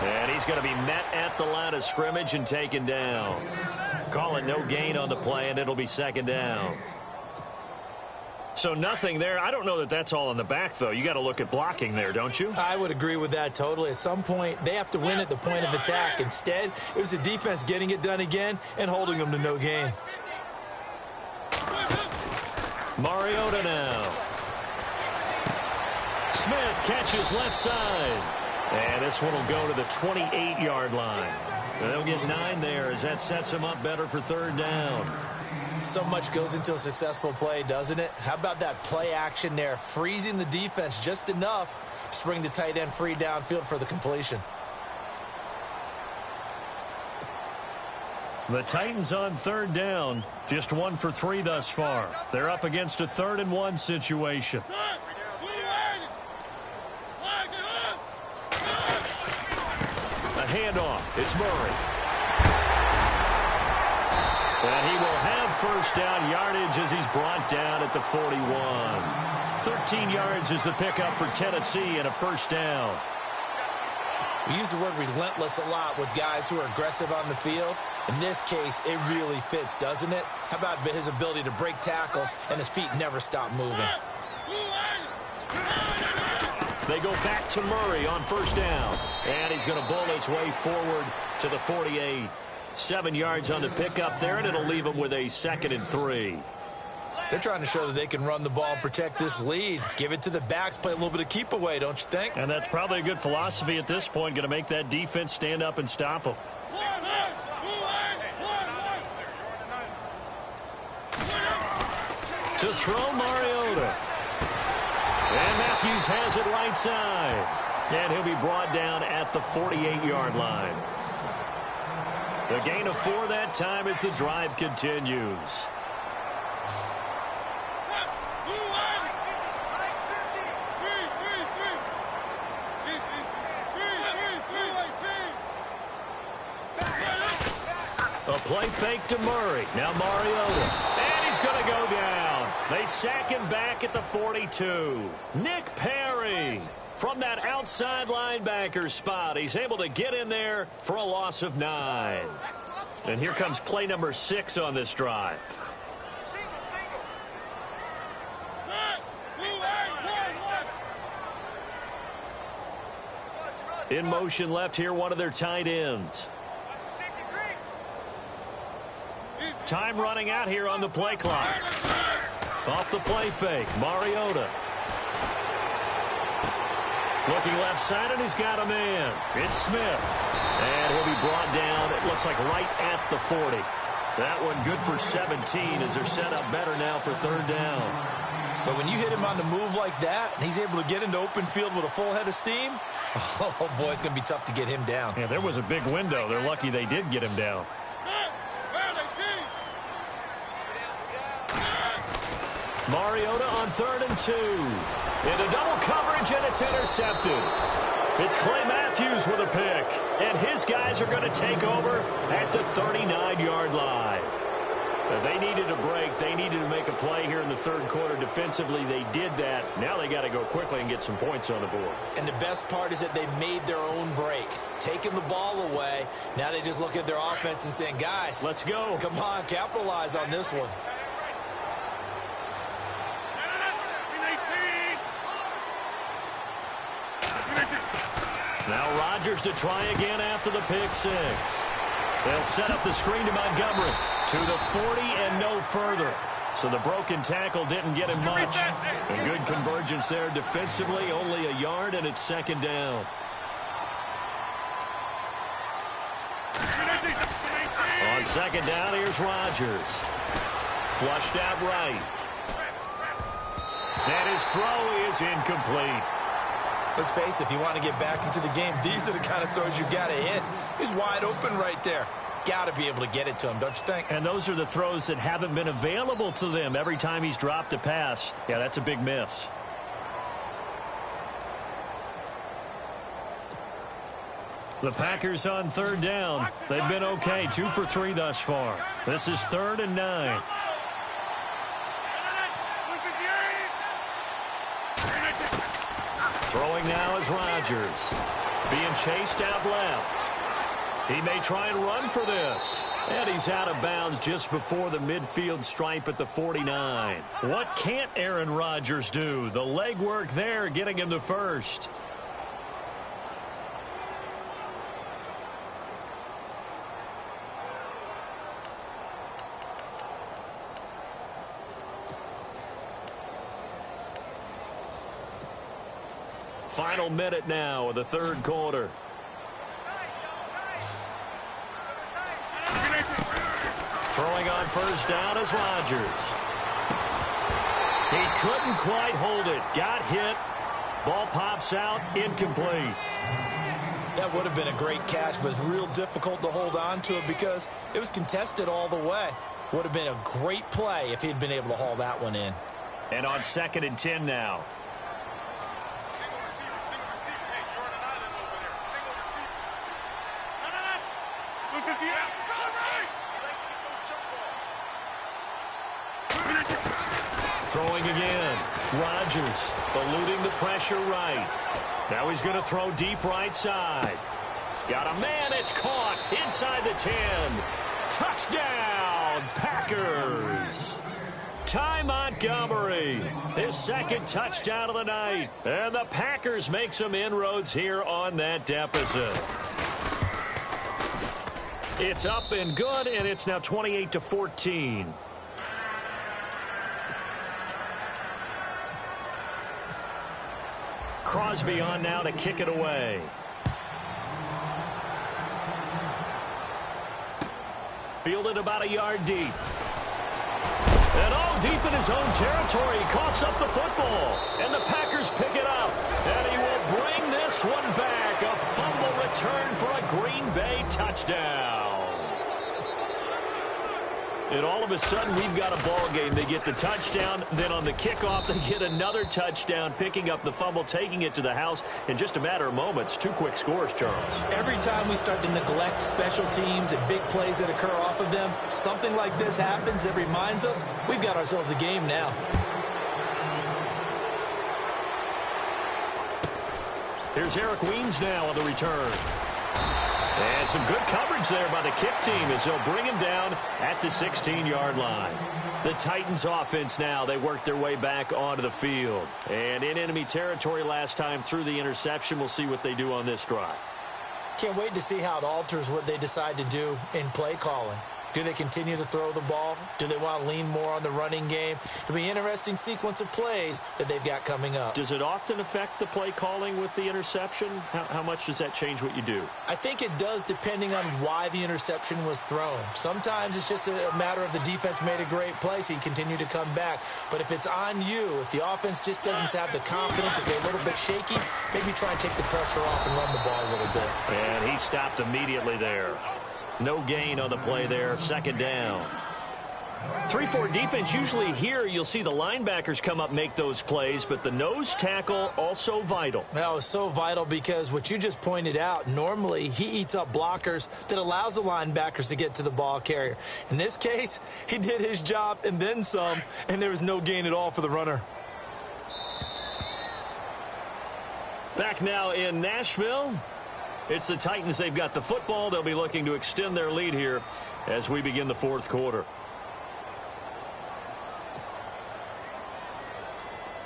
And he's going to be met at the line of scrimmage and taken down. Call it no gain on the play, and it'll be second down. So nothing there. I don't know that that's all in the back, though. You got to look at blocking there, don't you? I would agree with that totally. At some point, they have to win at the point of attack. Instead, it was the defense getting it done again and holding them to no gain. Mariota now. Smith catches left side. And this one will go to the 28-yard line. And they'll get 9 there as that sets them up better for third down. So much goes into a successful play, doesn't it? How about that play action there, freezing the defense just enough to bring the tight end free downfield for the completion. The Titans on third down, just 1 for 3 thus far. They're up against a 3rd and 1 situation. Handoff. It's Murray. And he will have first down yardage as he's brought down at the 41. 13 yards is the pickup for Tennessee and a first down. We use the word relentless a lot with guys who are aggressive on the field. In this case, it really fits, doesn't it? How about his ability to break tackles and his feet never stop moving? They go back to Murray on first down. And he's going to bull his way forward to the 48. 7 yards on the pickup there, and it'll leave him with a 2nd and 3. They're trying to show that they can run the ball and protect this lead. Give it to the backs, play a little bit of keep away, don't you think? And that's probably a good philosophy at this point, going to make that defense stand up and stop them. To throw Mariota. And Matthews has it right side. And he'll be brought down at the 48-yard line. The gain of 4 that time as the drive continues. A play fake to Murray. Now Mariota. And he's going to go down. They sack him back at the 42. Nick Perry from that outside linebacker spot. He's able to get in there for a loss of 9. And here comes play number 6 on this drive. In motion left here, one of their tight ends. Time running out here on the play clock. Off the play fake, Mariota. Looking left side, and he's got a man. It's Smith. And he'll be brought down, it looks like right at the 40. That one good for 17 as they're set up better now for third down. But when you hit him on the move like that, and he's able to get into open field with a full head of steam, oh, boy, it's going to be tough to get him down. Yeah, there was a big window. They're lucky they did get him down. Mariota on 3rd and 2. Into double coverage, and it's intercepted. It's Clay Matthews with a pick. And his guys are going to take over at the 39-yard line. They needed a break. They needed to make a play here in the third quarter. Defensively, they did that. Now they got to go quickly and get some points on the board. And the best part is that they made their own break, taking the ball away. Now they just look at their offense and saying, guys, let's go. Come on, capitalize on this one. Now Rodgers to try again after the pick six. They'll set up the screen to Montgomery. To the 40 and no further. So the broken tackle didn't get him much. A good convergence there defensively, only a yard, and it's second down. On second down, here's Rodgers. Flushed out right. And his throw is incomplete. Let's face it, if you want to get back into the game, these are the kind of throws you got to hit. He's wide open right there. Got to be able to get it to him, don't you think? And those are the throws that haven't been available to them every time he's dropped a pass. Yeah, that's a big miss. The Packers on third down. They've been okay, 2 for 3 thus far. This is 3rd and 9. Throwing now is Rodgers. Being chased out left. He may try and run for this. And he's out of bounds just before the midfield stripe at the 49. What can't Aaron Rodgers do? The legwork there getting him the first. Final minute now of the third quarter. Throwing on first down is Rodgers. He couldn't quite hold it. Got hit. Ball pops out. Incomplete. That would have been a great catch, but it's real difficult to hold on to it because it was contested all the way. Would have been a great play if he'd been able to haul that one in. And on 2nd and 10 now. Single receiver. Hey, you're on an island over there. Single receiver. No. 258. Throwing again. Rodgers eluding the pressure right. Now he's going to throw deep right side. Got a man. It's caught inside the 10. Touchdown, Packers. Ty Montgomery, his second touchdown of the night. And the Packers make some inroads here on that deficit. It's up and good, and it's now 28-14. Crosby on now to kick it away. Fielded about a yard deep. And all deep in his own territory. He coughs up the football. And the Packers pick it up. And he will bring this one back. A fumble return for a Green Bay touchdown. And all of a sudden, we've got a ball game. They get the touchdown. Then on the kickoff, they get another touchdown, picking up the fumble, taking it to the house in just a matter of moments. 2 quick scores, Charles. Every time we start to neglect special teams and big plays that occur off of them, something like this happens that reminds us we've got ourselves a game now. Here's Eric Weems now on the return. And some good coverage there by the kick team as they'll bring him down at the 16-yard line. The Titans offense now, they work their way back onto the field. And in enemy territory last time through the interception. We'll see what they do on this drive. Can't wait to see how it alters what they decide to do in play calling. Do they continue to throw the ball? Do they want to lean more on the running game? It'll be an interesting sequence of plays that they've got coming up. Does it often affect the play calling with the interception? How much does that change what you do? I think it does depending on why the interception was thrown. Sometimes it's just a matter of the defense made a great play, so you continue to come back. But if it's on you, if the offense just doesn't have the confidence, if they're a little bit shaky, maybe try and take the pressure off and run the ball a little bit. And he stopped immediately there. No gain on the play there. 2nd down. 3-4 defense, usually here you'll see the linebackers come up, make those plays, but the nose tackle also vital. That was so vital because what you just pointed out, normally he eats up blockers that allows the linebackers to get to the ball carrier. In this case, he did his job and then some, and there was no gain at all for the runner. Back now in Nashville, it's the Titans. They've got the football. They'll be looking to extend their lead here as we begin the fourth quarter.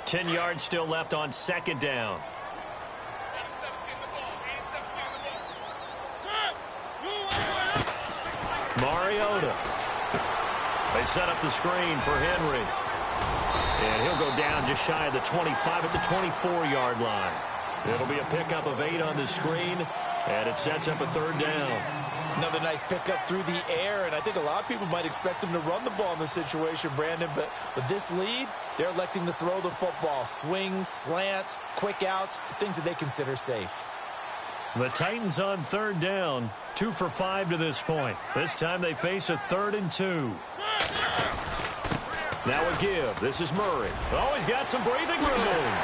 10 yards still left on second down. Mariota. They set up the screen for Henry. And he'll go down just shy of the 25 at the 24-yard line. It'll be a pickup of 8 on the screen, and it sets up a third down. Another nice pickup through the air, and I think a lot of people might expect them to run the ball in this situation, Brandon, but with this lead, they're electing to throw the football. Swings, slants, quick outs, things that they consider safe. The Titans on third down, 2 for 5 to this point. This time they face a 3rd and 2. Now a give. This is Murray. Oh, he's got some breathing room.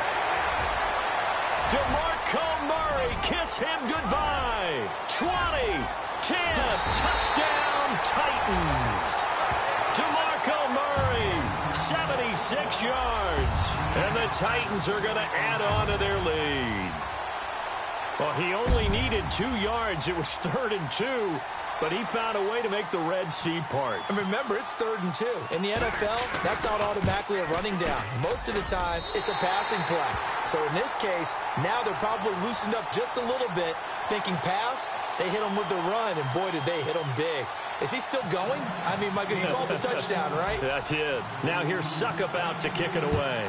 DeMarco Murray, kiss him goodbye. 20, 10, touchdown Titans. DeMarco Murray, 76 yards. And the Titans are going to add on to their lead. Well, he only needed 2 yards. It was 3rd and 2. But he found a way to make the Red Sea part. And remember, it's 3rd and 2. In the NFL, that's not automatically a running down. Most of the time, it's a passing play. So in this case, now they're probably loosened up just a little bit, thinking pass. They hit him with the run, and boy, did they hit him big. Is he still going? I mean, my God, you called the touchdown, right? That's it. Now here's Suckup out to kick it away.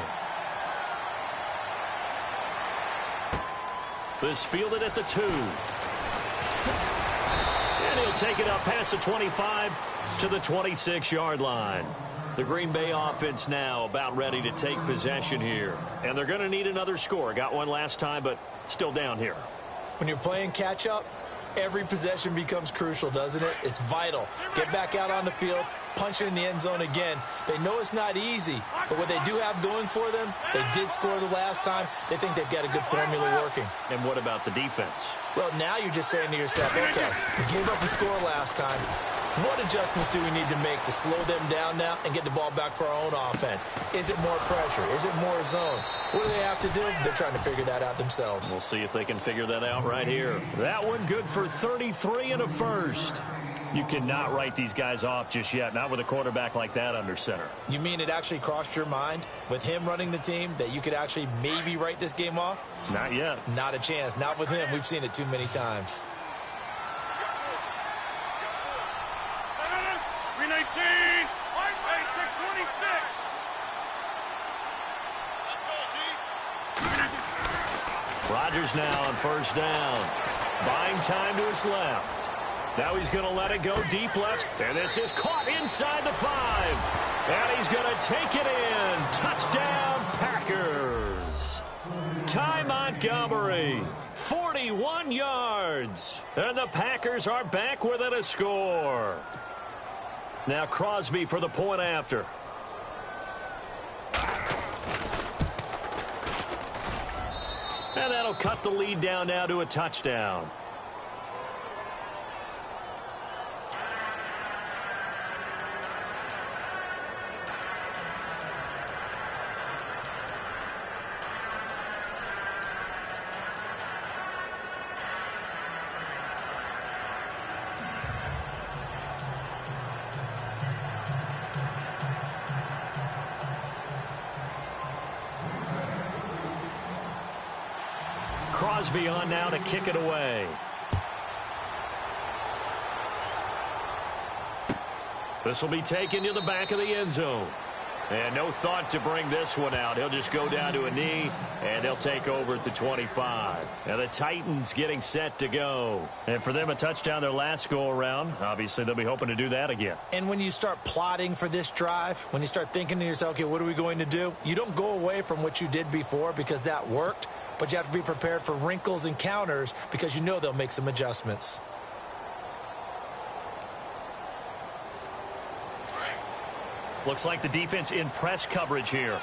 This fielded at the 2. And he'll take it up past the 25 to the 26-yard line. The Green Bay offense now about ready to take possession here. And they're going to need another score. Got one last time, but still down here. When you're playing catch-up, every possession becomes crucial, doesn't it? It's vital. Get back out on the field, punch it in the end zone again. They know it's not easy, but what they do have going for them, they did score the last time. They think they've got a good formula working. And what about the defense? Well, now you're just saying to yourself, okay, we gave up a score last time. What adjustments do we need to make to slow them down now and get the ball back for our own offense? Is it more pressure? Is it more zone? What do they have to do? They're trying to figure that out themselves. We'll see if they can figure that out right here. That one good for 33 and a first. You cannot write these guys off just yet, not with a quarterback like that under center. You mean it actually crossed your mind with him running the team that you could actually maybe write this game off? Not yet. Not a chance. Not with him. We've seen it too many times. 319. 26. Rodgers now on first down. Buying time to his left. Now he's going to let it go deep left. And this is caught inside the 5. And he's going to take it in. Touchdown, Packers. Ty Montgomery, 41 yards. And the Packers are back within a score. Now Crosby for the point after. And that'll cut the lead down now to a touchdown. Crosby on now to kick it away. This will be taken to the back of the end zone. And no thought to bring this one out. He'll just go down to a knee, and they'll take over at the 25. And the Titans getting set to go. And for them, a touchdown their last go-around. Obviously, they'll be hoping to do that again. And when you start plotting for this drive, when you start thinking to yourself, okay, what are we going to do? You don't go away from what you did before because that worked, but you have to be prepared for wrinkles and counters because you know they'll make some adjustments. Looks like the defense in press coverage here.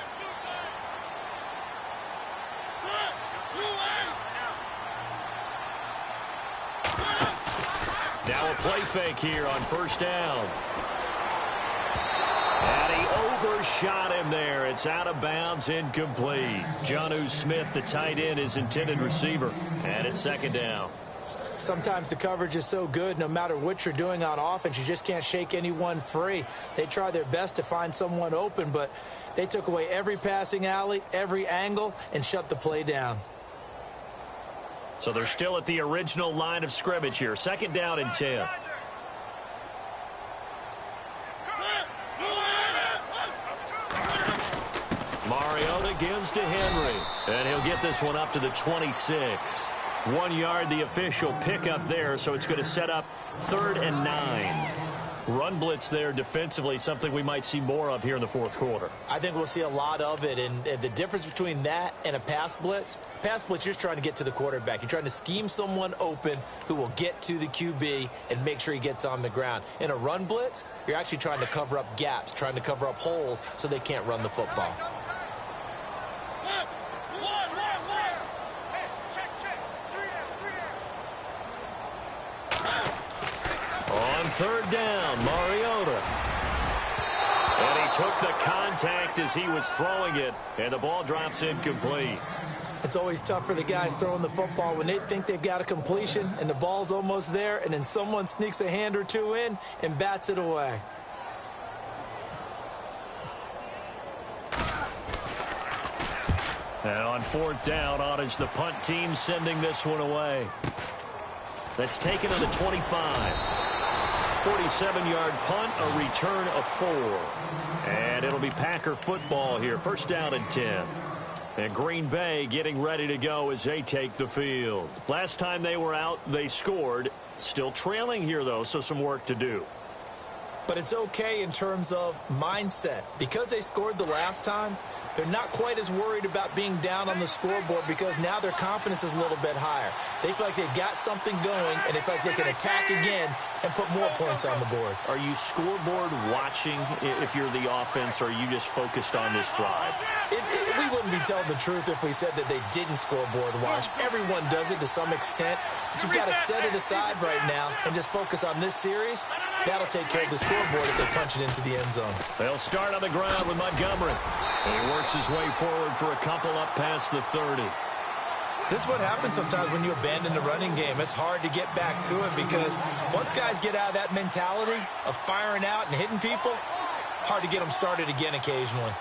Now a play fake here on first down. And he overshot him there. It's out of bounds, incomplete. Jonnu Smith, the tight end, is intended receiver. And it's second down. Sometimes the coverage is so good, no matter what you're doing on offense, you just can't shake anyone free. They try their best to find someone open, but they took away every passing alley, every angle, and shut the play down. So they're still at the original line of scrimmage here. Second down and 10. Mariota gives to Henry. And he'll get this one up to the 26. 1 yard, the official pickup there, so it's going to set up 3rd and 9. Run blitz there defensively, something we might see more of here in the fourth quarter. I think we'll see a lot of it, and the difference between that and a pass blitz, you're just trying to get to the quarterback. You're trying to scheme someone open who will get to the QB and make sure he gets on the ground. In a run blitz, you're actually trying to cover up gaps, trying to cover up holes so they can't run the football. On 3rd down, Mariota. And he took the contact as he was throwing it, and the ball drops incomplete. It's always tough for the guys throwing the football when they think they've got a completion and the ball's almost there, and then someone sneaks a hand or two in and bats it away. And on 4th down, on is the punt team sending this one away. That's taken to the 25. 47-yard punt, a return of 4. And it'll be Packer football here. First down and 10. And Green Bay getting ready to go as they take the field. Last time they were out, they scored. Still trailing here, though, so some work to do. But it's okay in terms of mindset. Because they scored the last time, they're not quite as worried about being down on the scoreboard because now their confidence is a little bit higher. They feel like they've got something going, and they feel like they can attack again and put more points on the board. Are you scoreboard watching if you're the offense, or are you just focused on this drive? We wouldn't be telling the truth if we said that they didn't scoreboard watch. Everyone does it to some extent. But you've got to set it aside right now and just focus on this series. That'll take care of the scoreboard if they punch it into the end zone. They'll start on the ground with Montgomery. And he works his way forward for a couple up past the 30. This is what happens sometimes when you abandon the running game. It's hard to get back to it because once guys get out of that mentality of firing out and hitting people, hard to get them started again occasionally.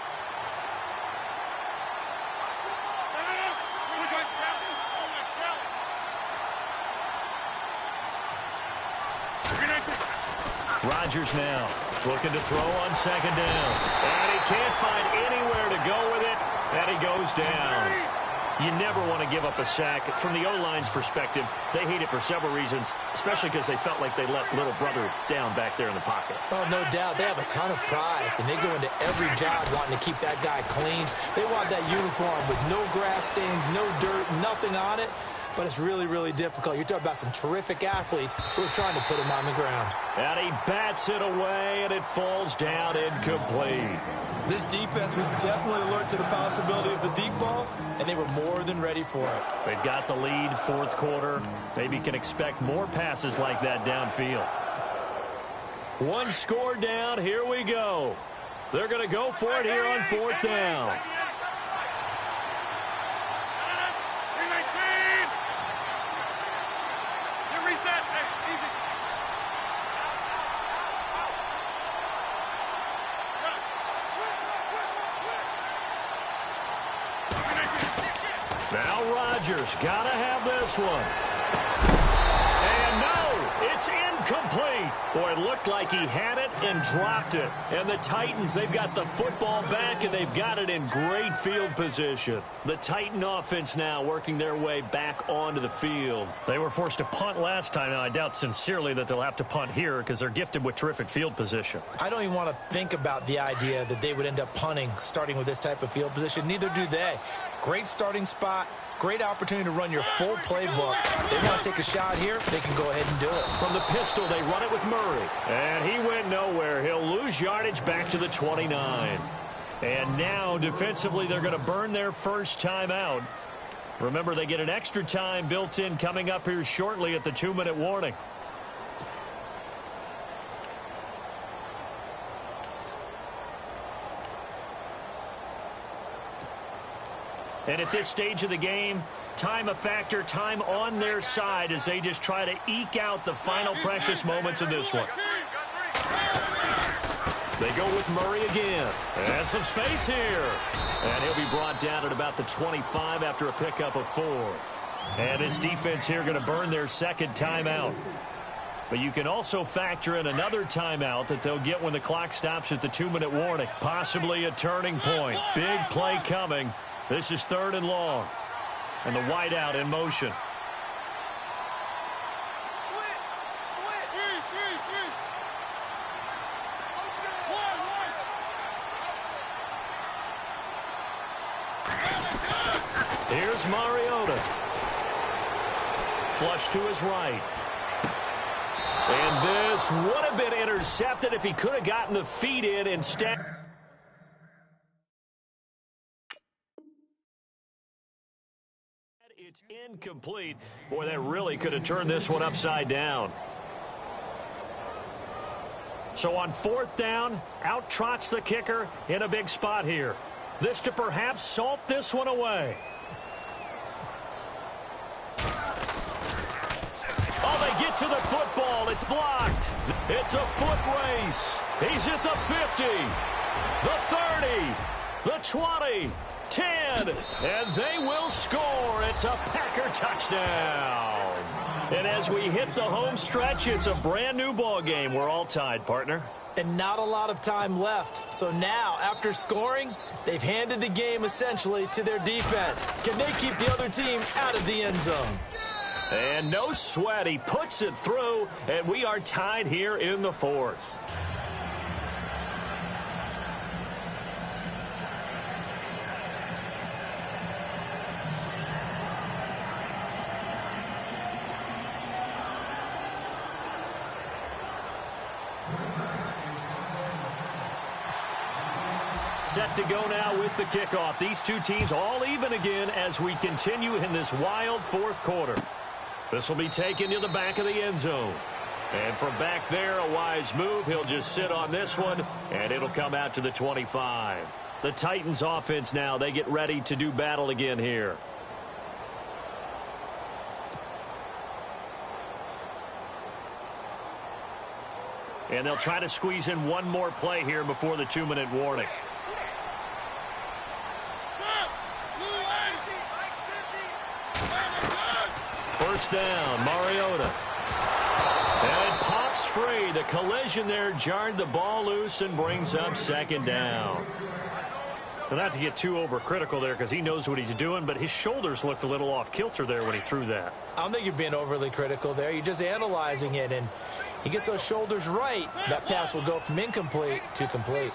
Rodgers now looking to throw on second down. And he can't find anywhere to go with it. And he goes down. You never want to give up a sack. From the O-line's perspective, they hate it for several reasons, especially because they felt like they let little brother down back there in the pocket. Oh, no doubt. They have a ton of pride, and they go into every job wanting to keep that guy clean. They want that uniform with no grass stains, no dirt, nothing on it. But it's really, really difficult. You're talking about some terrific athletes who are trying to put him on the ground. And he bats it away, and it falls down incomplete. This defense was definitely alert to the possibility of the deep ball, and they were more than ready for it. They've got the lead, fourth quarter. Maybe can expect more passes like that downfield. One score down. Here we go. They're going to go for it here on 4th down. Now Rodgers got to have this one. And no, it's incomplete. Boy, it looked like he had it and dropped it. And the Titans, they've got the football back, and they've got it in great field position. The Titan offense now working their way back onto the field. They were forced to punt last time. Now, I doubt sincerely that they'll have to punt here because they're gifted with terrific field position. I don't even want to think about the idea that they would end up punting starting with this type of field position. Neither do they. Great starting spot, great opportunity to run your full playbook. If they want to take a shot here, they can go ahead and do it. From the pistol, they run it with Murray. And he went nowhere. He'll lose yardage back to the 29. And now, defensively, they're going to burn their first timeout. Remember, they get an extra time built in coming up here shortly at the 2-minute warning. And at this stage of the game, time a factor, time on their side as they just try to eke out the final precious moments in this one. They go with Murray again. And some space here. And he'll be brought down at about the 25 after a pickup of 4. And this defense here going to burn their second timeout. But you can also factor in another timeout that they'll get when the clock stops at the 2-minute warning. Possibly a turning point. Big play coming. This is 3rd and long. And the wideout in motion. Here's Mariota. Flush to his right. And this would have been intercepted if he could have gotten the feet in instead. It's incomplete. Boy, that really could have turned this one upside down. So on 4th down, out trots the kicker in a big spot here. This to perhaps salt this one away. Oh, they get to the football. It's blocked. It's a foot race. He's at the 50, the 30, the 20. 10, and they will score. It's a Packer touchdown. And as we hit the home stretch, it's a brand new ball game. We're all tied, partner. And not a lot of time left. So now, after scoring, they've handed the game essentially to their defense. Can they keep the other team out of the end zone? And no sweat. He puts it through, and we are tied here in the 4th. Set to go now with the kickoff. These two teams all even again as we continue in this wild 4th quarter. This will be taken to the back of the end zone. And from back there, a wise move. He'll just sit on this one, and it'll come out to the 25. The Titans offense now, they get ready to do battle again here. And they'll try to squeeze in one more play here before the 2-minute warning. First down, Mariota. And it pops free. The collision there jarred the ball loose and brings up 2nd down. Well, not to get too overcritical there because he knows what he's doing, but his shoulders looked a little off kilter there when he threw that. I don't think you're being overly critical there. You're just analyzing it, and he gets those shoulders right. That pass will go from incomplete to complete.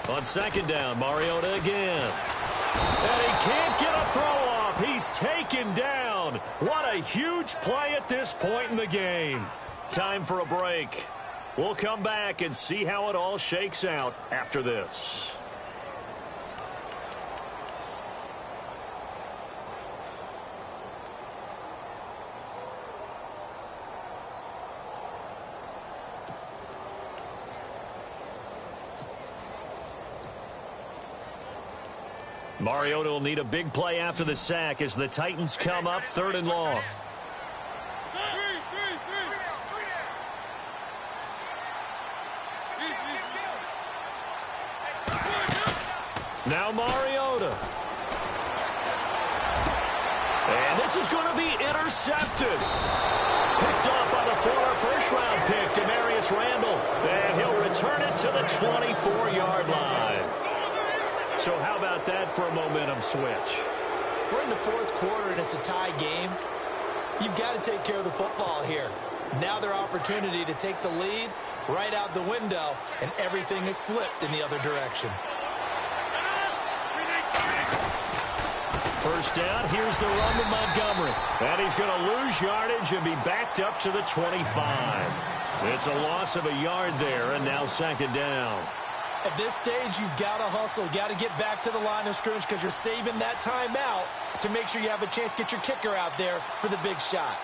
On 2nd down, Mariota again. And he can't get a throw off. He's taken down. What a huge play at this point in the game. Time for a break. We'll come back and see how it all shakes out after this. Mariota will need a big play after the sack as the Titans come up 3rd and long. Now Mariota. And this is going to be intercepted. Picked up by the former first-round pick, Demarius Randall. And he'll return it to the 24-yard line. So how about that for a momentum switch? We're in the 4th quarter, and it's a tie game. You've got to take care of the football here. Now their opportunity to take the lead right out the window, and everything is flipped in the other direction. first down. Here's the run to Montgomery. And he's going to lose yardage and be backed up to the 25. It's a loss of a yard there, and now second down. At this stage, you've got to hustle. Got to get back to the line of scrimmage because you're saving that timeout to make sure you have a chance to get your kicker out there for the big shot.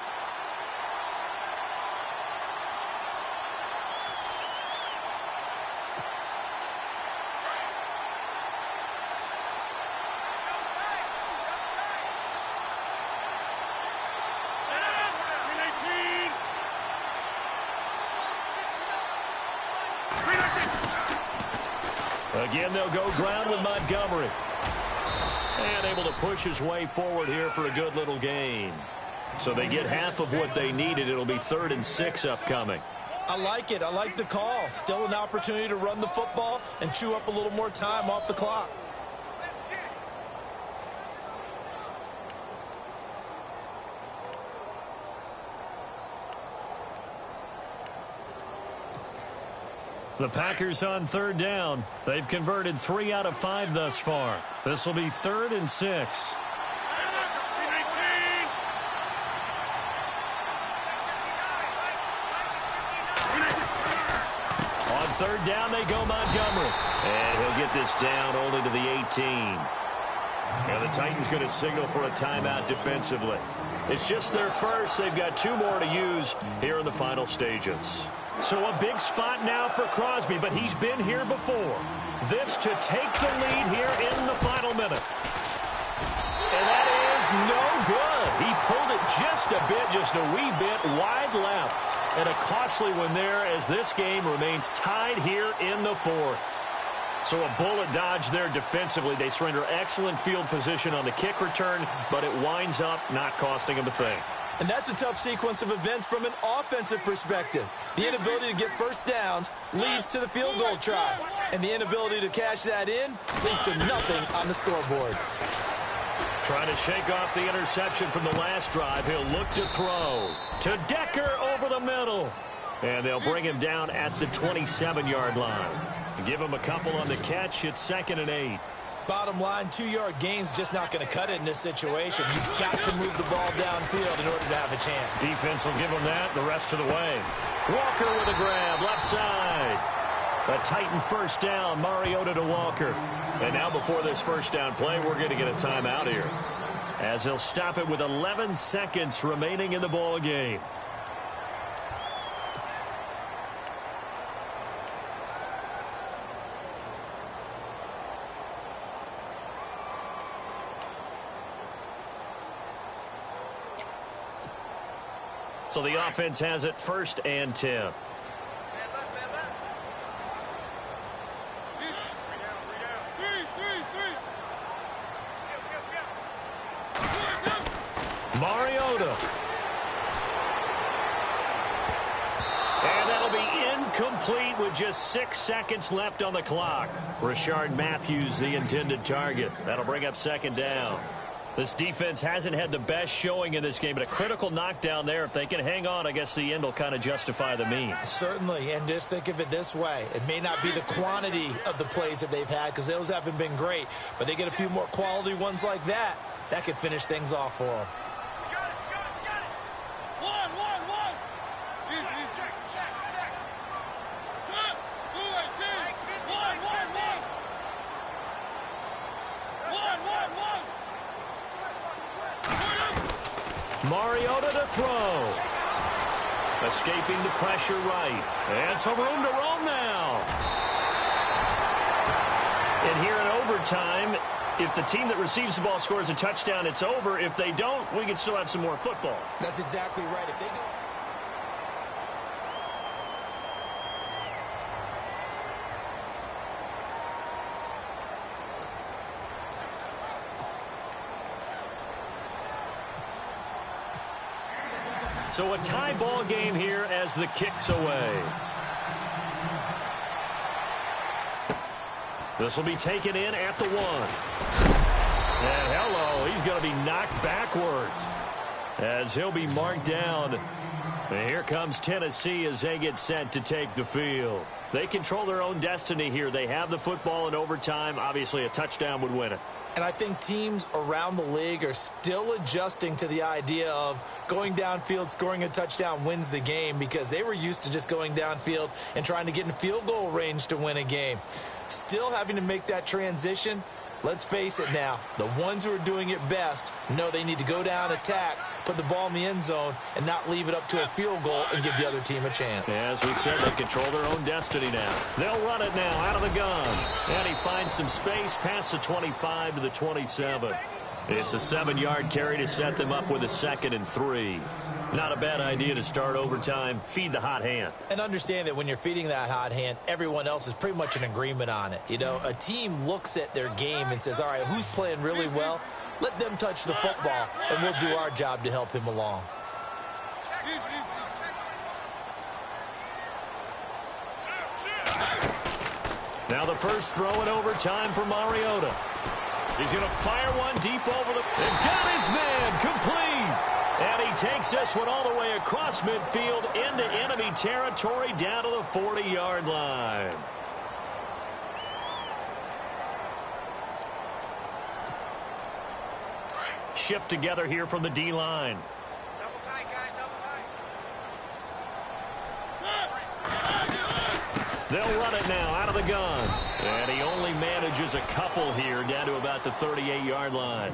Again, they'll go ground with Montgomery. And able to push his way forward here for a good little gain. So they get half of what they needed. It'll be 3rd and 6 upcoming. I like it. I like the call. Still an opportunity to run the football and chew up a little more time off the clock. The Packers on 3rd down. They've converted 3 out of 5 thus far. This will be 3rd and 6. On 3rd down, they go Montgomery. And he'll get this down only to the 18. And the Titans going to signal for a timeout defensively. It's just their first. They've got 2 more to use here in the final stages. So a big spot now for Crosby, but he's been here before. This to take the lead here in the final minute. And that is no good. He pulled it just a bit, just a wee bit wide left. And a costly one there as this game remains tied here in the 4th. So a bullet dodge there defensively. They surrender excellent field position on the kick return, but it winds up not costing them a thing. And that's a tough sequence of events from an offensive perspective. The inability to get first downs leads to the field goal try. And the inability to cash that in leads to nothing on the scoreboard. Trying to shake off the interception from the last drive. He'll look to throw. To Decker over the middle. And they'll bring him down at the 27-yard line. Give him a couple on the catch. It's 2nd and 8. Bottom line, 2-yard gain's just not going to cut it in this situation. You've got to move the ball downfield in order to have a chance. Defense will give him that the rest of the way. Walker with a grab, left side. A Titan first down, Mariota to Walker. And now before this first down play, we're going to get a timeout here, as he'll stop it with 11 seconds remaining in the ball game. So the offense has it 1st and 10. Mariota. And that'll be incomplete with just 6 seconds left on the clock. Rashard Matthews, the intended target. That'll bring up 2nd down. This defense hasn't had the best showing in this game, but a critical knockdown there. If they can hang on, I guess the end will kind of justify the means. Certainly, and just think of it this way. It may not be the quantity of the plays that they've had because those haven't been great, but they get a few more quality ones like that. That could finish things off for them. Mariota to throw. Escaping the pressure right. And some room to roam now. And here in overtime, if the team that receives the ball scores a touchdown, it's over. If they don't, we can still have some more football. That's exactly right. If they go... So a tie ball game here as the kick's away. This will be taken in at the 1. And hello, he's going to be knocked backwards as he'll be marked down. And here comes Tennessee as they get set to take the field. They control their own destiny here. They have the football in overtime. Obviously, a touchdown would win it. And I think teams around the league are still adjusting to the idea of going downfield, scoring a touchdown wins the game, because they were used to just going downfield and trying to get in field goal range to win a game. Still having to make that transition. Let's face it now, the ones who are doing it best know they need to go down, attack, put the ball in the end zone, and not leave it up to a field goal and give the other team a chance. As we said, they control their own destiny now. They'll run it now out of the gun. And he finds some space past the 25 to the 27. It's a 7-yard carry to set them up with a 2nd and 3. Not a bad idea to start overtime. Feed the hot hand. And understand that when you're feeding that hot hand, everyone else is pretty much in agreement on it. You know, a team looks at their game and says, all right, who's playing really well? Let them touch the football, and we'll do our job to help him along. Now the first throw in overtime for Mariota. He's going to fire one deep over the... They've got his man complete. And he takes this one all the way across midfield into enemy territory down to the 40-yard line. Shift together here from the D-line. Double tight, guys, double tight. They'll run it now out of the gun. And he only manages a couple here down to about the 38-yard line.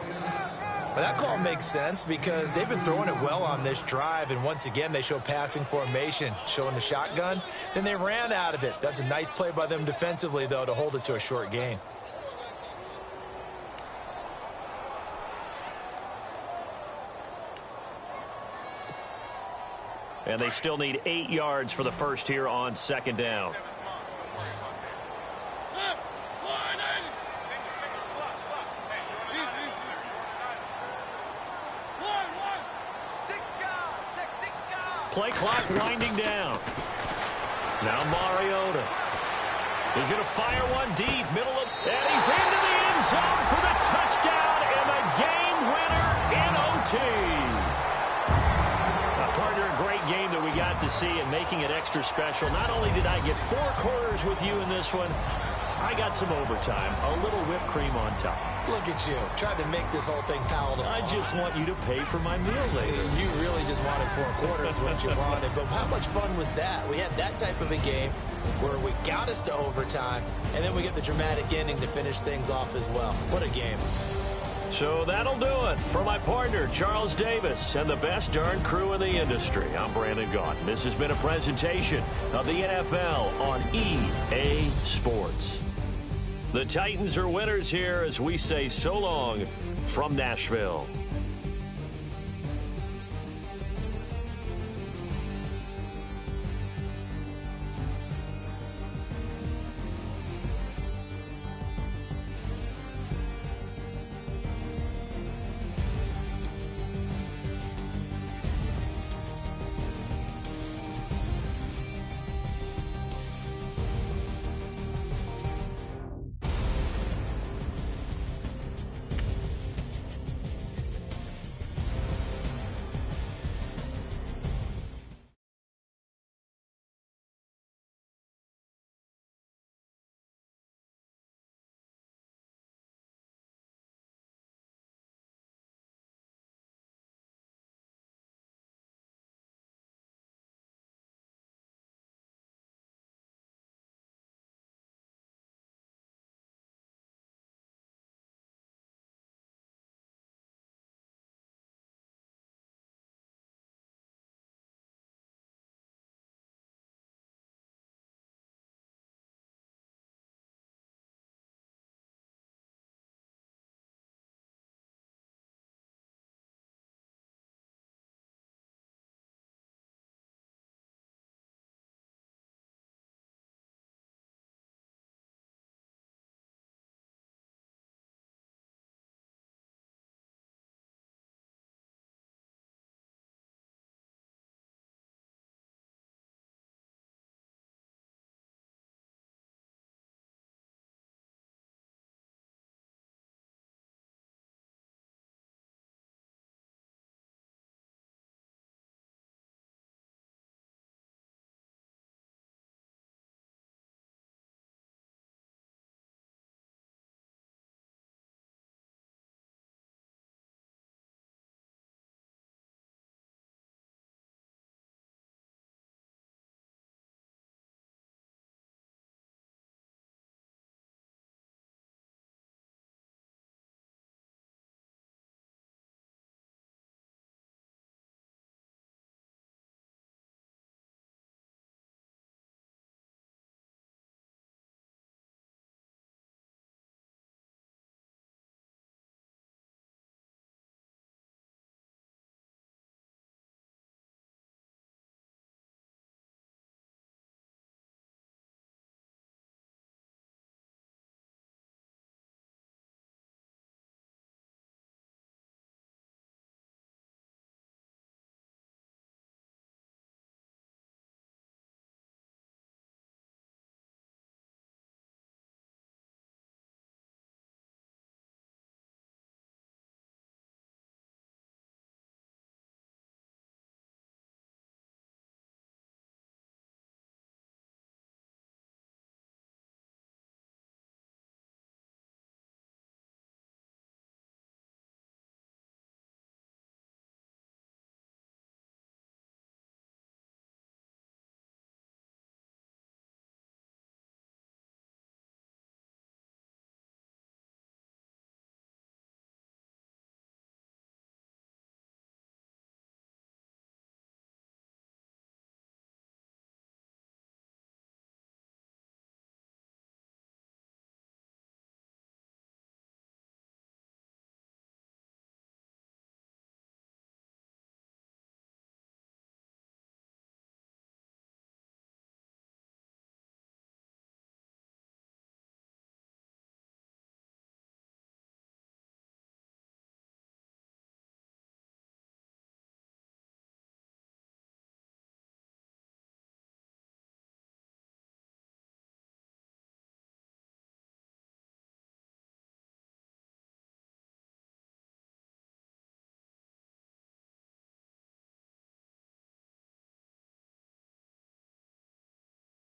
Well, that call makes sense because they've been throwing it well on this drive, and once again they show passing formation, showing the shotgun. Then they ran out of it. That's a nice play by them defensively, though, to hold it to a short gain. And they still need 8 yards for the first here on 2nd down. Play clock winding down. Now Mariota. He's going to fire one deep, middle of... And he's into the end zone for the touchdown and the game winner in OT. Partner, a great game that we got to see and making it extra special. Not only did I get 4 quarters with you in this one, I got some overtime, a little whipped cream on top. Look at you, trying to make this whole thing palatable. I just want you to pay for my meal later. You really just wanted 4 quarters what you wanted, but how much fun was that? We had that type of a game where we got us to overtime, and then we get the dramatic ending to finish things off as well. What a game. So that'll do it for my partner, Charles Davis, and the best darn crew in the industry. I'm Brandon Gaudin. This has been a presentation of the NFL on EA Sports. The Titans are winners here as we say so long from Nashville.